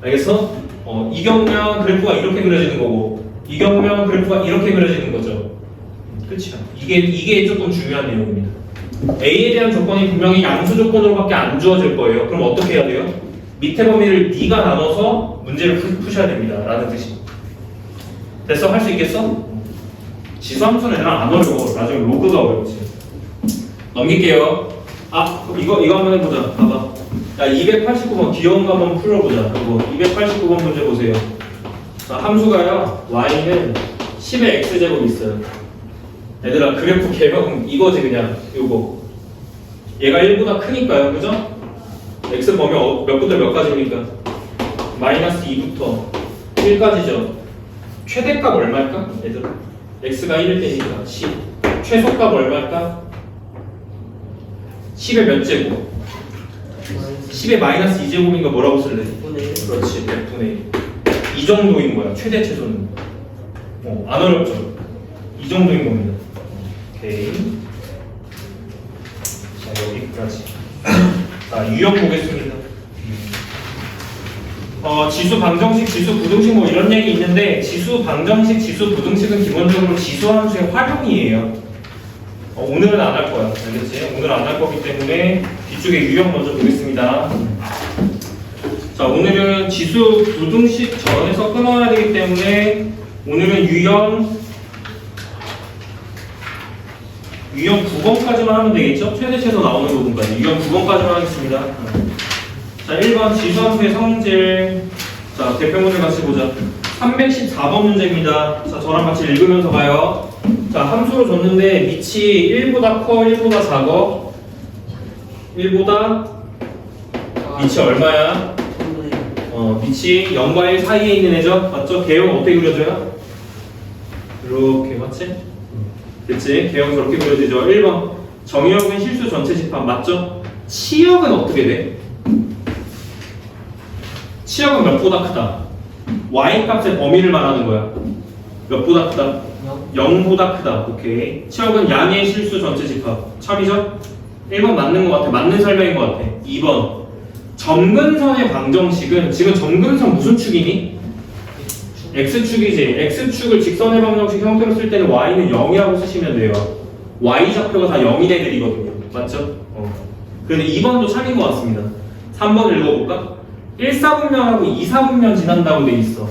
알겠어? 이경련 그래프가 이렇게 그려지는 거고 이경련 그래프가 이렇게 그려지는 거죠. 끝이야. 이게 조금 중요한 내용입니다. A에 대한 조건이 분명히 양수 조건으로밖에 안 주어질 거예요. 그럼 어떻게 해야 돼요? 밑에 범위를 네가 나눠서 문제를 푸셔야 됩니다. 라는 뜻입니다. 됐어? 할 수 있겠어? 지수함수는 얘랑 안 어려워. 나중에 로그가 어렵지. 넘길게요. 이거 한번 해보자. 봐봐. 자, 289번 귀여운 거 한번 풀어보자. 이거 289번 문제 보세요. 자, 함수가요. y는 10의 x제곱 있어요. 얘들아 그래프 개명 이거지 그냥 요거. 얘가 1보다 크니까요. 그죠? x 범위 몇부터 몇 가지입니까? 마이너스 2부터 1까지죠. 최대값 얼마일까? 얘들아 x가 1일 때니까 10. 최소값 얼마일까? 10의 몇 제곱? 10의 마이너스 2제곱인가 뭐라고 쓸래? 100분의 1. 그렇지 100분의 1. 이 정도인 거야 최대 최소는. 안 어렵죠? 이 정도인 겁니다. 오케이. 자 여기까지. 자, 유형 보겠습니다. 지수 방정식, 지수 부등식 뭐 이런 얘기 있는데 지수 방정식, 지수 부등식은 기본적으로 지수 함수의 활용이에요. 오늘은 안 할 거야. 알겠지? 오늘 안 할 거기 때문에 뒤쪽에 유형 먼저 보겠습니다. 자, 오늘은 지수 부등식 전에서 끊어야 되기 때문에 오늘은 유형 9번까지만 하면 되겠죠? 최대 최소 나오는 부분까지. 유형 9번까지만 하겠습니다. 자, 1번 지수함수의 성질. 자, 대표문을 같이 보자. 314번 문제입니다. 자, 저랑 같이 읽으면서 봐요. 자, 함수로 줬는데 밑이 1보다 커, 1보다 작어. 1보다 밑이 얼마야? 밑이 0과 1 사이에 있는 애죠? 맞죠? 개형 어떻게 그려져요? 이렇게 맞지? 그치? 개형 저렇게 그려지죠? 1번 정의역은 실수 전체 집합 맞죠? 치역은 어떻게 돼? 치역은 몇보다 크다? y 값의 범위를 말하는 거야. 몇보다 크다? 0보다 크다. 오케이. 치역은 양의 실수 전체 집합. 참이죠? 1번 맞는 것 같아. 맞는 설명인 것 같아. 2번 점근선의 방정식은 지금 점근선 무슨 축이니? x축이지. x축을 직선의 방정식 형태로 쓸 때는 y는 0이라고 쓰시면 돼요. y좌표가 다 0인 애들이거든요. 맞죠? 그런데 2번도 참인 것 같습니다. 3번 읽어볼까? 1사분면하고 2사분면 지난다고 돼 있어.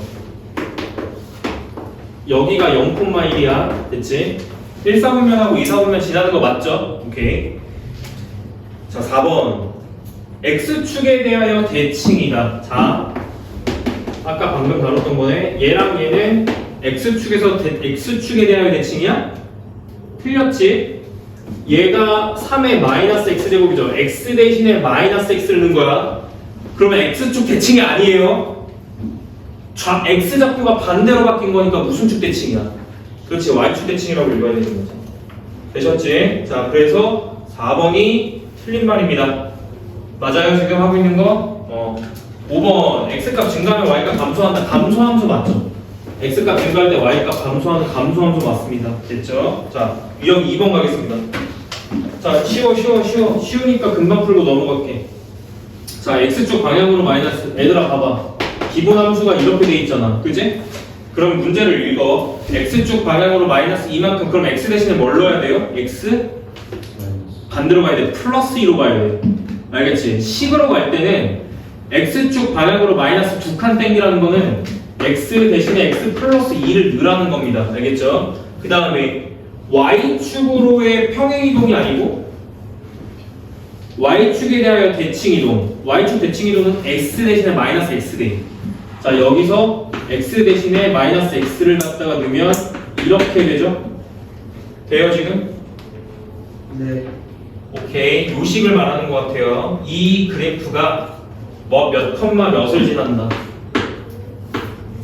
여기가 0,1이야. 됐지? 1사분면하고 2사분면 지나는 거 맞죠? 오케이. 자, 4번 x축에 대하여 대칭이다. 자, 아까 방금 다뤘던 거네. 얘랑 얘는 x축에 대하여 대칭이야? 틀렸지? 얘가 3의 마이너스 x제곱이죠. x 대신에 마이너스 x를 넣은 거야. 그러면 x축 대칭이 아니에요. x좌표가 반대로 바뀐 거니까 무슨 축 대칭이야? 그렇지, y축 대칭이라고 읽어야 되는 거지. 되셨지? 자, 그래서 4번이 틀린 말입니다. 맞아요? 지금 하고 있는 거? 5번 x값 증가하면 y값 감소한다. 감소함수 맞죠? x값 증가할 때 y값 감소하는 감소함수 맞습니다. 됐죠? 자, 유형 2번 가겠습니다. 자, 쉬우니까 금방 풀고 넘어갈게. 자, x축 방향으로 마이너스. 얘들아 봐봐. 기본 함수가 이렇게 돼 있잖아. 그지? 그럼 문제를 읽어. x축 방향으로 마이너스 이만큼. 그럼 x 대신에 뭘 넣어야 돼요? x? 반대로 가야 돼. 플러스 2로 가야 돼. 알겠지? 식으로 갈 때는 x축 방향으로 마이너스 2칸 땡기라는 거는 x 대신에 x 플러스 2를 넣으라는 겁니다. 알겠죠? 그 다음에 y축으로의 평행이동이 아니고 y축에 대하여 대칭이동. y축 대칭이동은 x 대신에 마이너스 x 돼. 자, 여기서 x 대신에 마이너스 x를 갖다가 넣으면 이렇게 되죠? 돼요 지금? 네. 오케이. 요 식을 말하는 것 같아요. 이 그래프가 뭐 몇 컴마 몇을 지난다.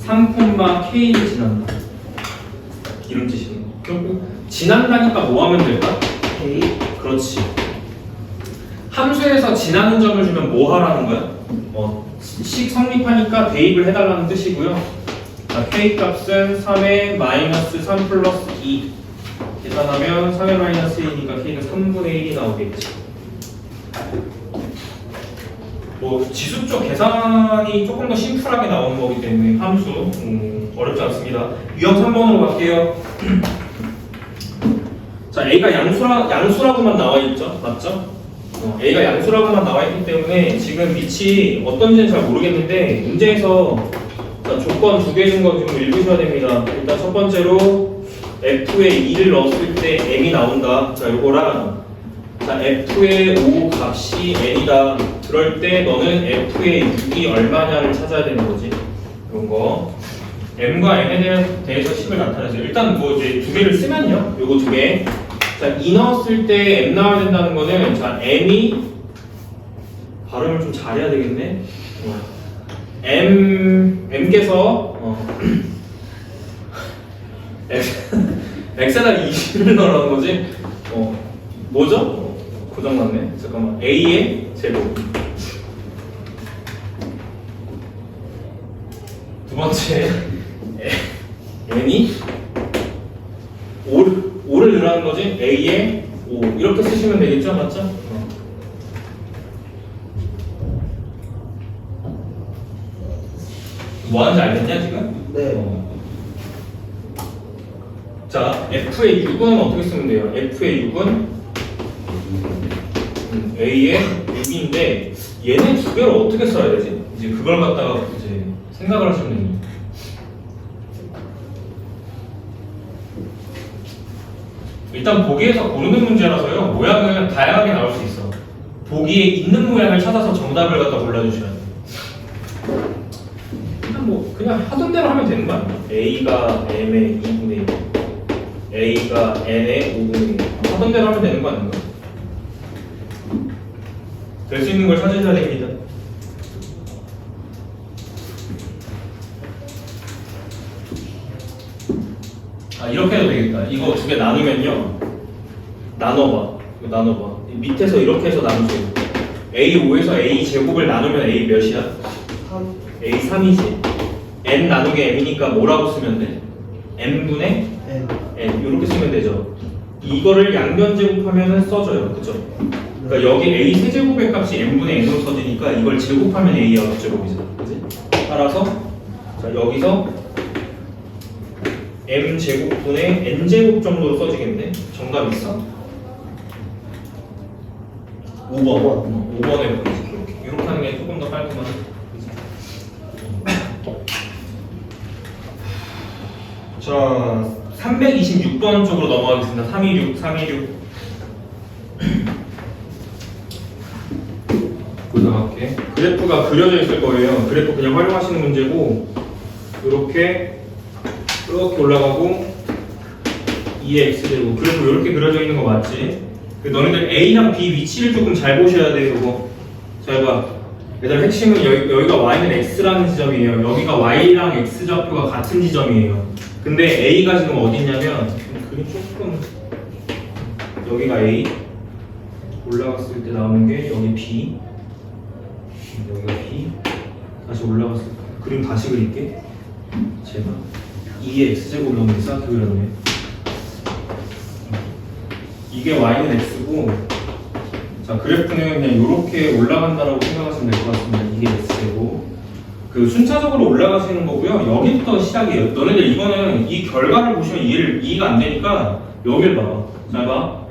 3,k를 지난다. 이런 뜻이에요. 결국 지난다니까 뭐 하면 될까? A. 그렇지. 함수에서 지나는 점을 주면 뭐 하라는 거야? 식 성립하니까 대입을 해달라는 뜻이고요. 자, k 값은 3의 마이너스 3 플러스 2 계산하면 3의 마이너스 1이니까 k가 3분의 1이 나오겠지. 뭐 지수 쪽 계산이 조금 더 심플하게 나오는 거기 때문에 함수 어렵지 않습니다. 유형 3번으로 갈게요. 자, A가 양수라고만 나와 있죠, 맞죠? A가 양수라고만 나와 있기 때문에 지금 밑이 어떤지는 잘 모르겠는데 문제에서 자, 조건 두 개 준 거 지금 읽으셔야 됩니다. 일단 첫 번째로 F에 2를 넣었을 때 M이 나온다. 자, 요거랑 자, F의 O 값이 N이다. 그럴 때 너는 F의 6이 얼마냐를 찾아야 되는 거지. 이런 거. M과 N에 대해서 식을 나타내죠. 일단 뭐 이제 두 개를 쓰면요. 요거 두 개. 자, 2 넣었을 때 M 나와야 된다는 거는 자, M이 발음을 좀 잘해야 되겠네. M께서 X에다 20을 넣으라는 거지. 뭐죠? 고장났네. 잠깐만. A의 제곱. 두 번째 N이 5를 넣으라는 거지. A의 5 이렇게 쓰시면 되겠죠? 맞죠? 뭐 하는지 알겠냐 지금? 네. 자, F의 6은 어떻게 쓰면 돼요? F의 6은 A의 6인데 얘네 두 개를 어떻게 써야 되지? 이제 그걸 갖다가 이제 생각을 하시면 됩니다. 일단 보기에서 고르는 문제라서요. 모양은 다양하게 나올 수 있어. 보기에 있는 모양을 찾아서 정답을 갖다 골라주셔야 돼요. 일단 뭐 그냥 하던 대로 하면 되는 거 아니야? A가 M의 2분의 1, A가 N의 5분의 1 하던 대로 하면 되는 거 아닌가? 될 수 있는 걸 찾으셔야 됩니다. 이렇게 해도 되겠다. 이거 두 개 나누면요. 나눠봐. 이거 나눠봐. 밑에서 이렇게 해서 나누세요. A5에서 A 제곱을 나누면 A 몇이야? 3. A 3이지. N 나누기 M이니까 뭐라고 쓰면 돼? N분의 N. N. 이렇게 쓰면 되죠. 이거를 양변 제곱하면 써져요. 그죠? 그러니까 여기 A 세제곱의 값이 N분의 N으로 써지니까 이걸 제곱하면 A 제곱이잖아. 그지? 따라서 자 여기서 m제곱분의 n제곱 정도로 써지겠네? 정답 있어? 5번 5번에 보이지 이렇게 하는 게 조금 더 깔끔하네. 자 326번 쪽으로 넘어가겠습니다. 326 보도할게. 그래프가 그려져 있을 거예요. 그래프 그냥 활용하시는 문제고 이렇게 올라가고 2의 x제곱 그래프 이렇게 그려져 있는 거 맞지? 너네들 A랑 B 위치를 조금 잘 보셔야 돼. 이거 잘 봐. 얘들 핵심은 여기가 y는 x라는 지점이에요. 여기가 y랑 x 좌표가 같은 지점이에요. 근데 A가 지금 어디 있냐면 그림 조금 여기가 A 올라갔을 때 나오는 게 여기 B 여기가 B 다시 올라갔을 때 그림 다시 그릴게. 제발 2의 x제곱 너무 이상하게 그렸네. 이게 y는 x고 자 그래프는 그냥 이렇게 올라간다라고 생각하시면 될 것 같습니다. 이게 x제곱 그 순차적으로 올라가시는 거고요. 여기부터 시작이에요. 너네들 이거는 이 결과를 보시면 이해가 안 되니까 여기를 봐봐. 잘 봐.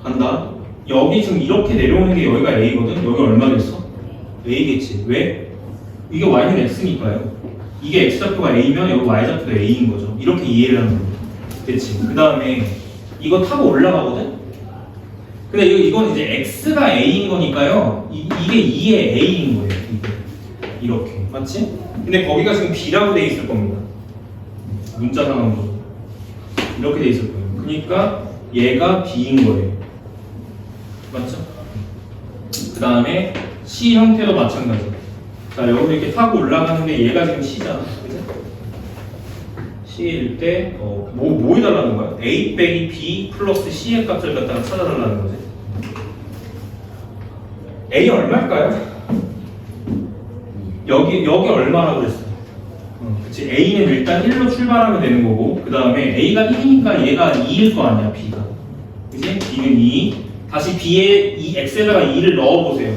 간다. 여기 지금 이렇게 내려오는 게 여기가 a거든. 여기 얼마겠어? a겠지. 왜? 이게 y는 x니까요. 이게 x좌표가 a면 여기 y좌표도 a인 거죠. 이렇게 이해를 하는 거예요. 됐지? 그 다음에 이거 타고 올라가거든? 근데 이건 이제 x가 a인 거니까요. 이게 2의 a인 거예요. 이렇게. 맞지? 근데 거기가 지금 b라고 돼 있을 겁니다. 문자 상황으로. 이렇게 돼 있을 거예요. 그러니까 얘가 b인 거예요. 맞죠? 그 다음에 c 형태도 마찬가지. 자, 여기 이렇게 타고 올라가는데 얘가 지금 C잖아. 그죠? C일 때, 뭐 해달라는 거야? A 빼기 B 플러스 C의 값을 갖다가 찾아달라는 거지. A 얼마일까요? 여기 얼마라고 그랬어? 그치. A는 일단 1로 출발하면 되는 거고, 그 다음에 A가 1이니까 얘가 2일 거 아니야, B가. 그치? B는 2. 다시 B에 이 X에다가 2를 넣어보세요.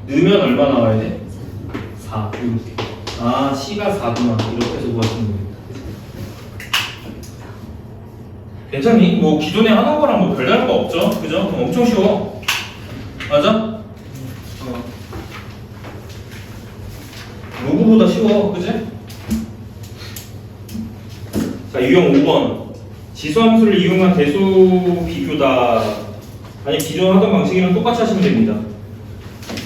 넣으면 얼마 나와야 돼? 4 이렇게. C가 4구나 이렇게 해서 구하시면 됩니다. 괜찮니? 뭐 기존에 하는 거랑 뭐 별다를 거 없죠? 그죠? 엄청 쉬워. 맞아? 누구보다 쉬워. 그지? 자, 유형 5번 지수함수를 이용한 대수 비교다. 아니 기존 하던 방식이랑 똑같이 하시면 됩니다.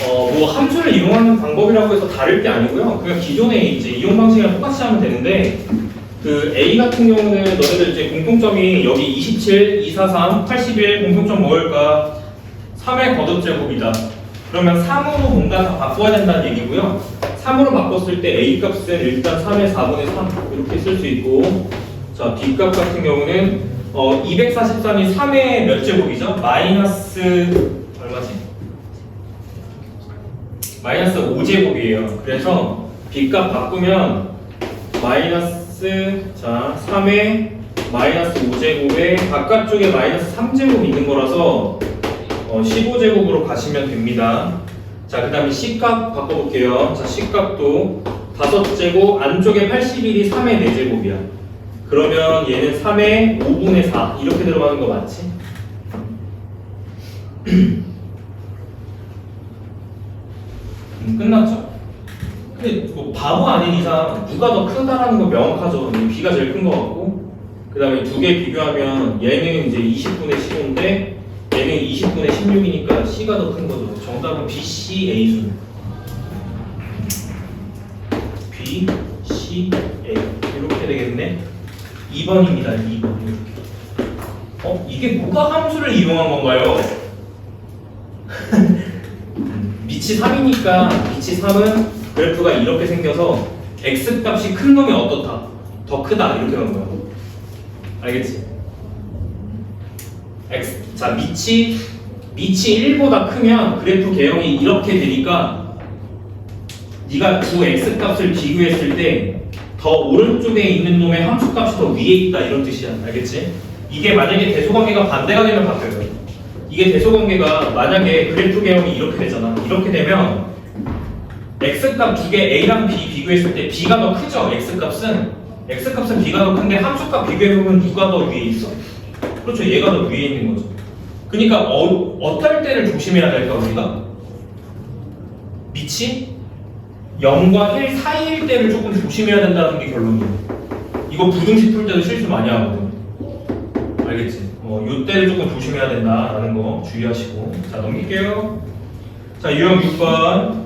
뭐 함수를 이용하는 방법이라고 해서 다를 게 아니고요. 그냥 기존의 이제 이용 방식이랑 똑같이 하면 되는데 그 A 같은 경우는 너네들 이제 공통점이 여기 27, 243, 81 공통점 뭐일까? 3의 거듭제곱이다. 그러면 3으로 뭔가 다 바꿔야 된다는 얘기고요. 3으로 바꿨을 때 A 값은 일단 3의 4분의 3 이렇게 쓸 수 있고 자 B 값 같은 경우는 243이 3의 몇 제곱이죠? 마이너스 얼마지? 마이너스 5제곱이에요. 그래서 B값 바꾸면 마이너스 자 3의 마이너스 5제곱에 바깥쪽에 마이너스 3제곱 있는 거라서 15제곱으로 가시면 됩니다. 자 그 다음에 C값 바꿔볼게요. 자 C값도 5제곱 안쪽에 81이 3의 4제곱이야. 그러면 얘는 3의 5분의 4 이렇게 들어가는 거 맞지? 끝났죠? 근데 뭐 바보 아닌 이상 누가 더 크다라는 거 명확하죠. B가 제일 큰 거 같고 그 다음에 두 개 비교하면 얘는 이제 20분의 15인데 얘는 20분의 16이니까 C가 더 큰 거죠. 정답은 B, C, A 순. B, C, A 이렇게 되겠네. 2번입니다. 2번 이렇게. 이게 뭐가 함수를 이용한 건가요? 밑이 3이니까 밑이 3은 그래프가 이렇게 생겨서 X값이 큰 놈이 어떻다? 더 크다 이렇게 나온 거야. 알겠지? 자 밑이 1보다 크면 그래프 개형이 이렇게 되니까 네가 두 X값을 비교했을 때 더 오른쪽에 있는 놈의 함수값이 더 위에 있다 이런 뜻이야. 알겠지? 이게 만약에 대소관계가 반대가 되면 바뀌어요. 이게 대소관계가 만약에 그래프 개형이 이렇게 되잖아. 이렇게 되면 X값 두 개 A랑 B 비교했을 때 B가 더 크죠? X값은 B가 더 큰데 함수값 비교해보면 누가 더 위에 있어? 그렇죠. 얘가 더 위에 있는 거죠. 그러니까 어떨 때를 조심해야 될까 우리가? 밑이 0과 1 사이일 때를 조금 조심해야 된다는 게 결론이에요. 이거 부등식 풀 때도 실수 많이 하거든. 알겠지? 요 때를 조금 조심해야 된다라는 거 주의하시고. 자 넘길게요. 자 유형 6번.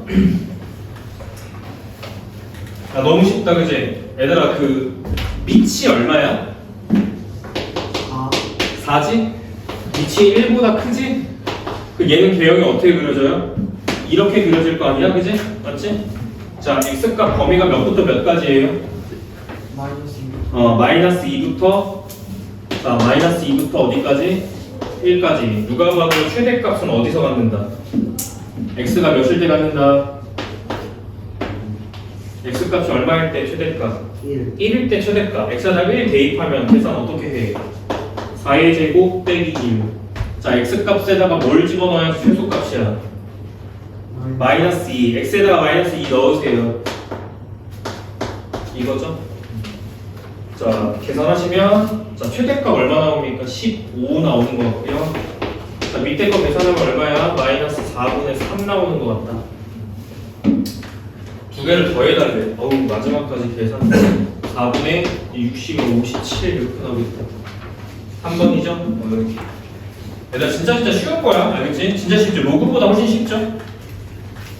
아 너무 쉽다 그지? 얘들아 그 밑이 얼마야? 4지? 밑이 1보다 크지? 그 얘는 개형이 어떻게 그려져요? 이렇게 그려질 거 아니야 그지? 맞지? 자 x값 범위가 몇부터 몇까지예요? 마이너스 2부터 자 마이너스 2부터 어디까지? 1까지. 누가 봐도 최대값은 어디서 갖는다? x가 몇일 때 갖는다? x값이 얼마일 때 최대값? 1일 때 최대값. x에다 1 대입하면 계산 어떻게 해? 4의 제곱 빼기 1. 자 x값에다가 뭘 집어넣어야 최소값이야? 마이너스 2. x에다가 마이너스 2 넣으세요. 이거죠? 자 계산하시면 자 최대값 얼마 나옵니까? 15 나오는 것 같고요. 자 밑에 거 계산하면 얼마야? 마이너스 4분의 3 나오는 것 같다. 두 개를 더해달래. 어우 마지막까지 계산 4분의 60은 57 이렇게 나오겠다. 3번이죠? 이렇게. 얘들아 진짜 쉬울 거야. 알겠지? 진짜 쉽죠? 로그보다 훨씬 쉽죠?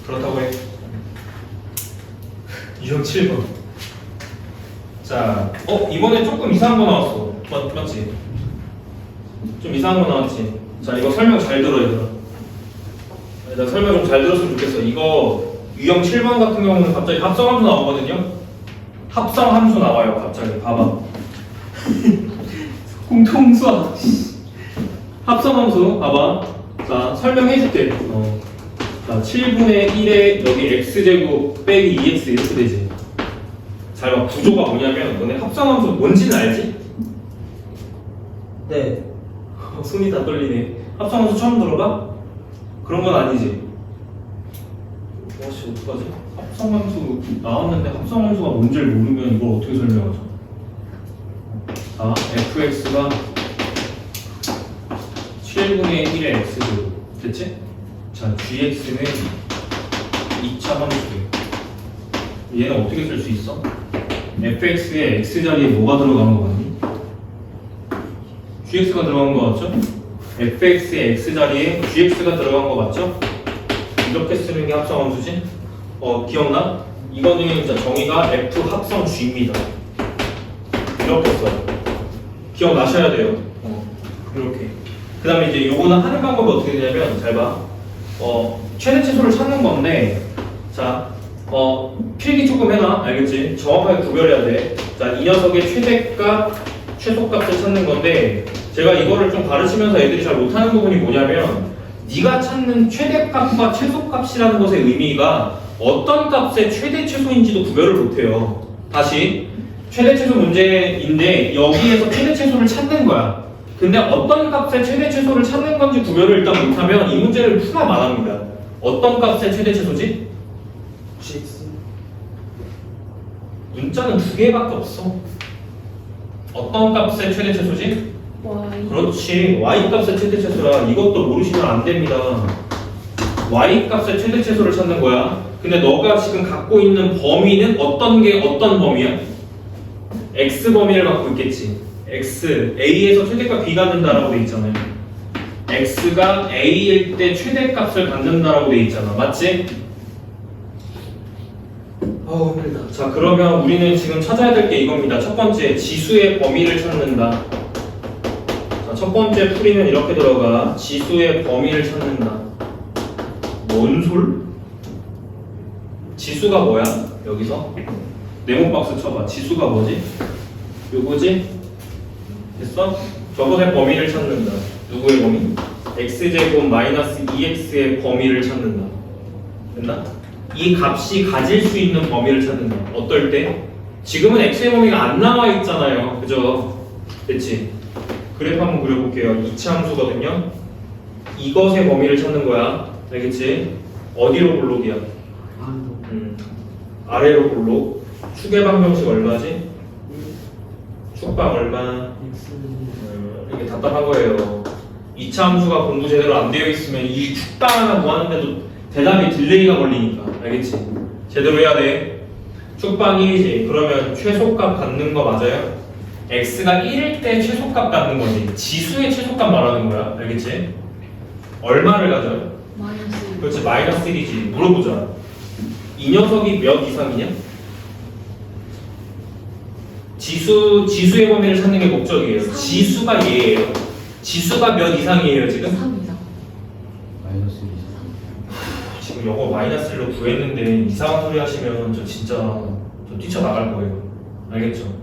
그렇다고 해. 유형 7번. 자, 이번에 조금 이상한 거 나왔어. 맞지? 좀 이상한 거 나왔지? 자, 이거 설명 잘 들어, 얘들아. 얘들아 설명 좀 잘 들었으면 좋겠어. 이거 유형 7번 같은 경우는 갑자기 합성함수 나오거든요? 합성함수 나와요, 갑자기. 봐봐. 공통수학. 합성함수, 봐봐. 자, 설명해줄게. 자, 7분의 1에 여기 x제곱 빼기 2x 이렇게 되지. 잘 봐. 구조가 뭐냐면 너네 합성함수 뭔지는 알지? 네. 손이 다 떨리네. 합성함수 처음 들어봐? 그런 건 아니지. 와씨 어떡하지? 합성함수 나왔는데 합성함수가 뭔지를 모르면 이걸 어떻게 설명하죠? 자, fx가 7분의 1의 x제곱 됐지? 자, gx는 2차 함수예요. 얘는 어떻게 쓸 수 있어? fx의 x자리에 뭐가 들어간 거 같니? gx가 들어간 거 같죠? fx의 x자리에 gx가 들어간 거 맞죠? 이렇게 쓰는 게 합성함수지? 기억나? 이거는 진짜 정의가 f 합성 g입니다. 이렇게 써요. 기억나셔야 돼요. 이렇게. 그 다음에 이제 요거는 하는 방법이 어떻게 되냐면 잘 봐. 최대 최소를 찾는 건데 자, 필기 조금 해놔. 알겠지? 정확하게 구별해야 돼. 자, 이 녀석의 최대값, 최소값을 찾는 건데 제가 이거를 좀 가르치면서 애들이 잘 못하는 부분이 뭐냐면 네가 찾는 최대값과 최소값이라는 것의 의미가 어떤 값의 최대 최소인지도 구별을 못해요. 다시 최대 최소 문제인데 여기에서 최대 최소를 찾는 거야. 근데 어떤 값의 최대 최소를 찾는 건지 구별을 일단 못하면 이 문제를 풀어만 합니다. 어떤 값의 최대 최소지? gx. 문자는 두 개밖에 없어. 어떤 값의 최대 최소지? Y. 그렇지. y 값의 최대 최소라. 이것도 모르시면 안 됩니다. y 값의 최대 최소를 찾는 거야. 근데 너가 지금 갖고 있는 범위는 어떤 게 어떤 범위야? x 범위를 갖고 있겠지. x a에서 최대값 b가 된다라고 돼 있잖아요. x가 a일 때 최대값을 갖는다라고 돼 있잖아. 맞지? 힘들다. 자, 그러면 우리는 지금 찾아야 될 게 이겁니다. 첫 번째, 지수의 범위를 찾는다. 자, 첫 번째 풀이는 이렇게 들어가. 지수의 범위를 찾는다. 뭔 솔? 지수가 뭐야? 여기서 네모 박스 쳐봐. 지수가 뭐지? 요거지? 됐어? 저것의 범위를 찾는다. 누구의 범위? x제곱 마이너스 2x의 범위를 찾는다. 됐나? 이 값이 가질 수 있는 범위를 찾는다. 어떨 때? 지금은 x의 범위가 안 나와 있잖아요. 그죠? 됐지? 그래프 한번 그려볼게요. 이차 함수거든요. 이것의 범위를 찾는 거야. 알겠지? 어디로 볼록이야? 아래로 볼록. 축의 방정식 얼마지? 축방 얼마? 이게 답답한 거예요. 2차 함수가 공부 제대로 안 되어 있으면 이 축방 하나 구하는데도 대답이 딜레이가 걸리니까. 알겠지? 제대로 해야 돼. 축방 1이지. 그러면 최소값 갖는 거 맞아요? x가 1일 때 최소값 갖는 거지. 지수의 최소값 말하는 거야. 알겠지? 얼마를 가져요? 마이너스. 그렇지. 마이너스 1이지. 물어보자. 이 녀석이 몇 이상이냐? 지수의 범위를 찾는 게 목적이에요. 3. 지수가 얘예요. 지수가 몇 이상이에요 지금? 3 이상. 마이너스 2. 지금 영어 마이너스 1로 구했는데 이상한 소리 하시면 저 진짜 뛰쳐나갈 거예요. 알겠죠?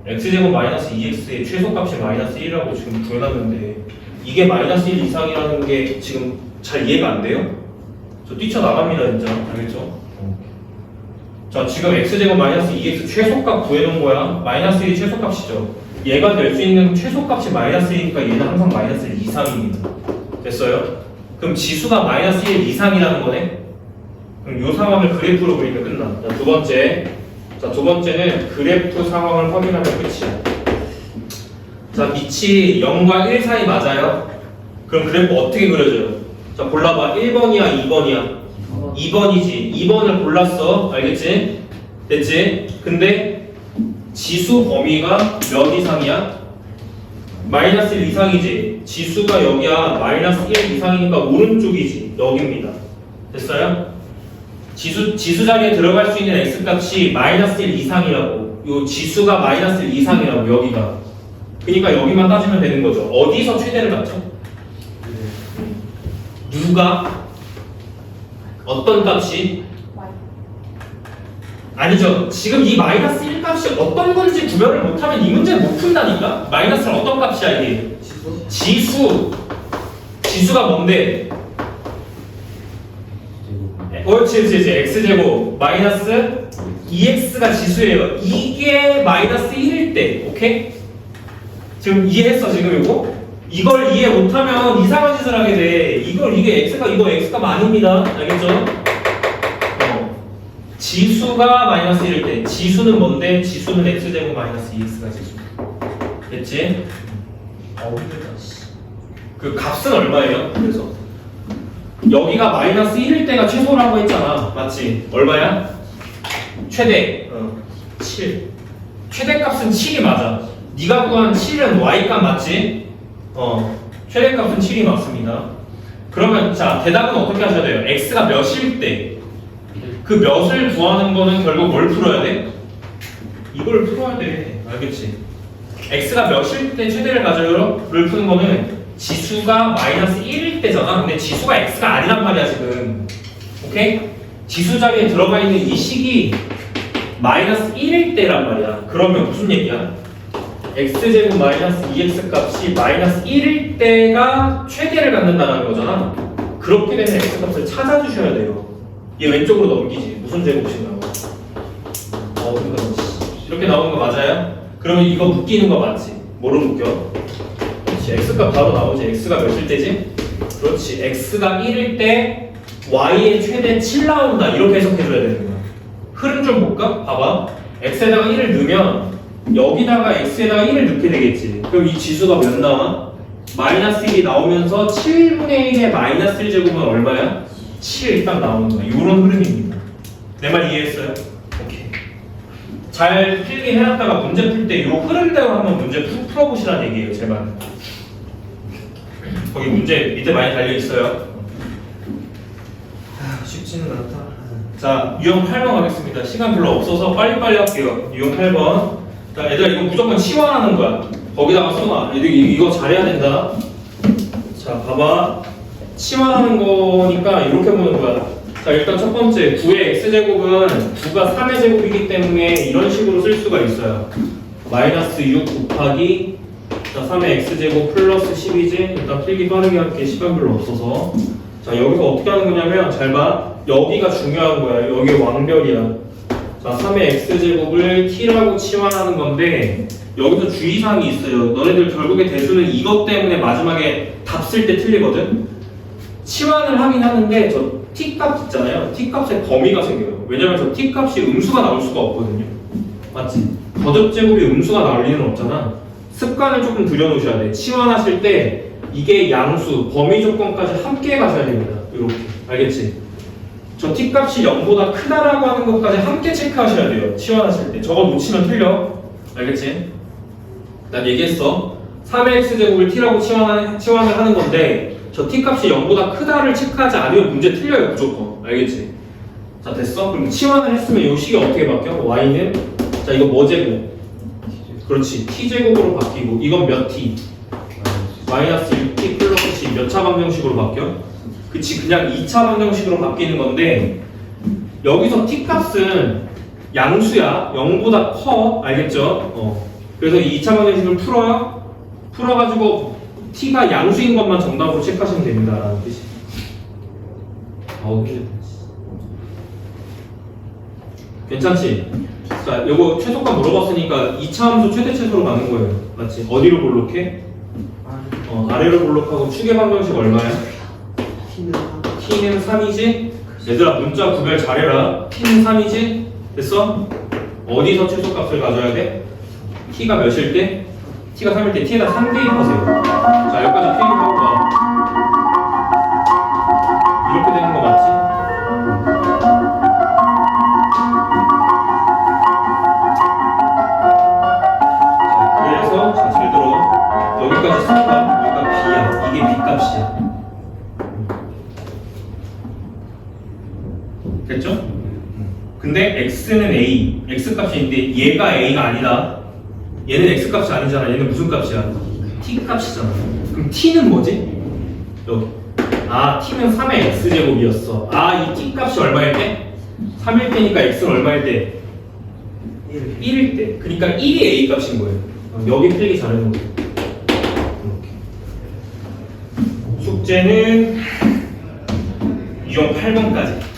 x제곱 마이너스 2x의 최소값이 마이너스 1이라고 지금 구해놨는데 이게 마이너스 1 이상이라는 게 지금 잘 이해가 안 돼요? 저 뛰쳐나갑니다 진짜. 알겠죠? 자, 지금 x제곱 마이너스 2x 최소값 구해놓은 거야. 마이너스 1이 최소값이죠. 얘가 될 수 있는 최소값이 마이너스 1이니까 얘는 항상 마이너스 1 이상입니다. 됐어요? 그럼 지수가 마이너스 1 이상이라는 거네? 그럼 이 상황을 그래프로 그리면 끝나. 자, 두 번째. 자, 두 번째는 그래프 상황을 확인하면 끝이야. 자, 밑이 0과 1 사이 맞아요? 그럼 그래프 어떻게 그려져요? 자, 골라봐. 1번이야, 2번이야? 2번이지. 2번을 골랐어. 알겠지? 됐지? 근데 지수 범위가 몇 이상이야? 마이너스 1 이상이지. 지수가 여기야. 마이너스 1 이상이니까 오른쪽이지. 여기입니다. 됐어요? 지수 자리에 들어갈 수 있는 x값이 마이너스 1 이상이라고. 요 지수가 마이너스 1 이상이라고 여기가. 그러니까 여기만 따지면 되는 거죠. 어디서 최대를 갖죠? 누가? 어떤 값이? Y. 아니죠. 지금 이 마이너스 1 값이 어떤 건지 구별을 못하면 이 문제를 못 푼다니까? 마이너스는 어떤 값이야 이게? 지수. 지수가 뭔데? 그렇지. x제곱 마이너스 2x가 지수예요. 이게 마이너스 1일 때. 오케이? 지금 이해했어 지금 이거? 이걸 이해 못하면 이상한 짓을 하게 돼. 이게 이거 x값 아닙니다. 알겠죠? 지수가 마이너스 1일 때. 지수는 뭔데? 지수는 x제곱 마이너스 2x가 지수. 됐지? 힘들다. 그 값은 얼마예요? 그래서 여기가 마이너스 1일 때가 최소라고 했잖아. 맞지? 얼마야? 최대 7. 최대값은 7이 맞아. 네가 구한 7은 y값 맞지? 최대값은 7이 맞습니다. 그러면 자 대답은 어떻게 하셔야 돼요? x가 몇일 때 그 몇을 구하는 거는 결국 뭘 풀어야 돼? 이걸 풀어야 돼. 알겠지? x가 몇일 때 최대를 가져요를 푸는 거는 지수가 마이너스 1일 때잖아. 근데 지수가 x가 아니란 말이야 지금. 오케이? 지수 자리에 들어가 있는 이 식이 마이너스 1일 때란 말이야. 그러면 무슨 얘기야? x제곱 마이너스 2x 값이 마이너스 1일 때가 최대를 갖는다는 거잖아. 그렇게 되면 x값을 찾아주셔야 돼요. 얘 왼쪽으로 넘기지. 무슨 제곱씩 나와? 이렇게 나오는 거 맞아요? 그러면 이거 묶이는 거 맞지? 뭐로 묶여? 그렇지. x값 바로 나오지. x가 몇일 때지? 그렇지. x가 1일 때 y의 최대 7 나온다. 이렇게 해석해줘야 되는 거야. 흐름 좀 볼까? 봐봐. x에다가 1을 넣으면 여기다가 x에다가 1을 넣게 되겠지. 그럼 이 지수가 몇 나와? 마이너스 1이 나오면서 7분의 1의 마이너스 1제곱은 얼마야? 7 딱 나오는 거야. 이런 흐름입니다. 내 말 이해했어요? 오케이. 잘 필기 해놨다가 문제 풀 때 이 흐름대로 한번 문제 풀어보시라는 얘기예요. 제발. 거기 문제 밑에 많이 달려있어요. 쉽지는 않다. 자, 유형 8번 가겠습니다. 시간 별로 없어서 빨리빨리 할게요. 유형 8번. 자, 얘들아 이거 무조건 치환하는 거야. 거기다가 써놔. 얘들 이거 잘해야 된다. 자, 봐봐. 치환하는 거니까 이렇게 보는 거야. 자, 일단 첫 번째 9의 x제곱은 9가 3의 제곱이기 때문에 이런 식으로 쓸 수가 있어요. 마이너스 6 곱하기 자, 3의 x제곱 플러스 12지. 일단 필기 빠르게 할게. 시간 별로 없어서. 자, 여기서 어떻게 하는 거냐면 잘 봐. 여기가 중요한 거야. 여기 왕별이야. 자, 3의 x제곱을 t라고 치환하는 건데 여기서 주의사항이 있어요. 너네들 결국에 대수는 이것 때문에 마지막에 답 쓸 때 틀리거든. 치환을 하긴 하는데 저 t값 있잖아요. t값에 범위가 생겨요. 왜냐면 저 t값이 음수가 나올 수가 없거든요. 맞지? 거듭제곱이 음수가 나올 리는 없잖아. 습관을 조금 들여놓으셔야 돼. 치환하실 때 이게 양수, 범위 조건까지 함께 가셔야 됩니다. 이렇게. 알겠지? 저 t값이 0보다 크다라고 하는 것까지 함께 체크하셔야 돼요. 치환하실 때. 저거 놓치면 틀려. 알겠지? 난 얘기했어. 3의 x제곱을 t라고 치환을 하는 건데 저 t값이 0보다 크다를 체크하지 않으면 문제 틀려요. 무조건. 알겠지? 자, 됐어? 그럼 치환을 했으면 이 식이 어떻게 바뀌어? y는 자, 이거 뭐 제곱? 그렇지. t제곱으로 바뀌고 이건 몇 t? 마이너스 6t 플러스 c 몇 차 방정식으로 바뀌어? 그치, 그냥 2차 방정식으로 바뀌는 건데 여기서 t값은 양수야. 0보다 커. 알겠죠? 그래서 이 2차 방정식을 풀어가지고 t가 양수인 것만 정답으로 체크하시면 됩니다. 라는 뜻이. 괜찮지? 자, 요거 최소값 물어봤으니까 2차 함수 최대 최소로 가는 거예요. 맞지? 어디로 볼록해? 아래로 볼록하고 축의 방정식 얼마야? t는 3이지? 얘들아 문자 구별 잘해라. t는 3이지? 됐어? 어디서 최소값을 가져야 돼? t가 몇일 때? t가 3일 때 t에다 3 대입하세요. 자, 여기까지 필기하고 봐. 이렇게 되는 거 맞지? 자, 그래서 잘 들어. 여기까지 C값, 여기가 B야. 이게 B값이야. 됐죠? 근데 X는 A, X값인데 얘가 A가 아니다. 얘는 X값이 아니잖아. 얘는 무슨 값이야? T값이잖아. 그럼 T는 뭐지? 여기. 아, T는 3의 X제곱이었어. 아, 이 T값이 얼마일 때? 3일 때니까 X는 얼마일 때? 1일 때. 그러니까 1이 A값인 거예요. 여기 필기 잘해놓은 거예요. 이렇게. 숙제는 유형 8번까지.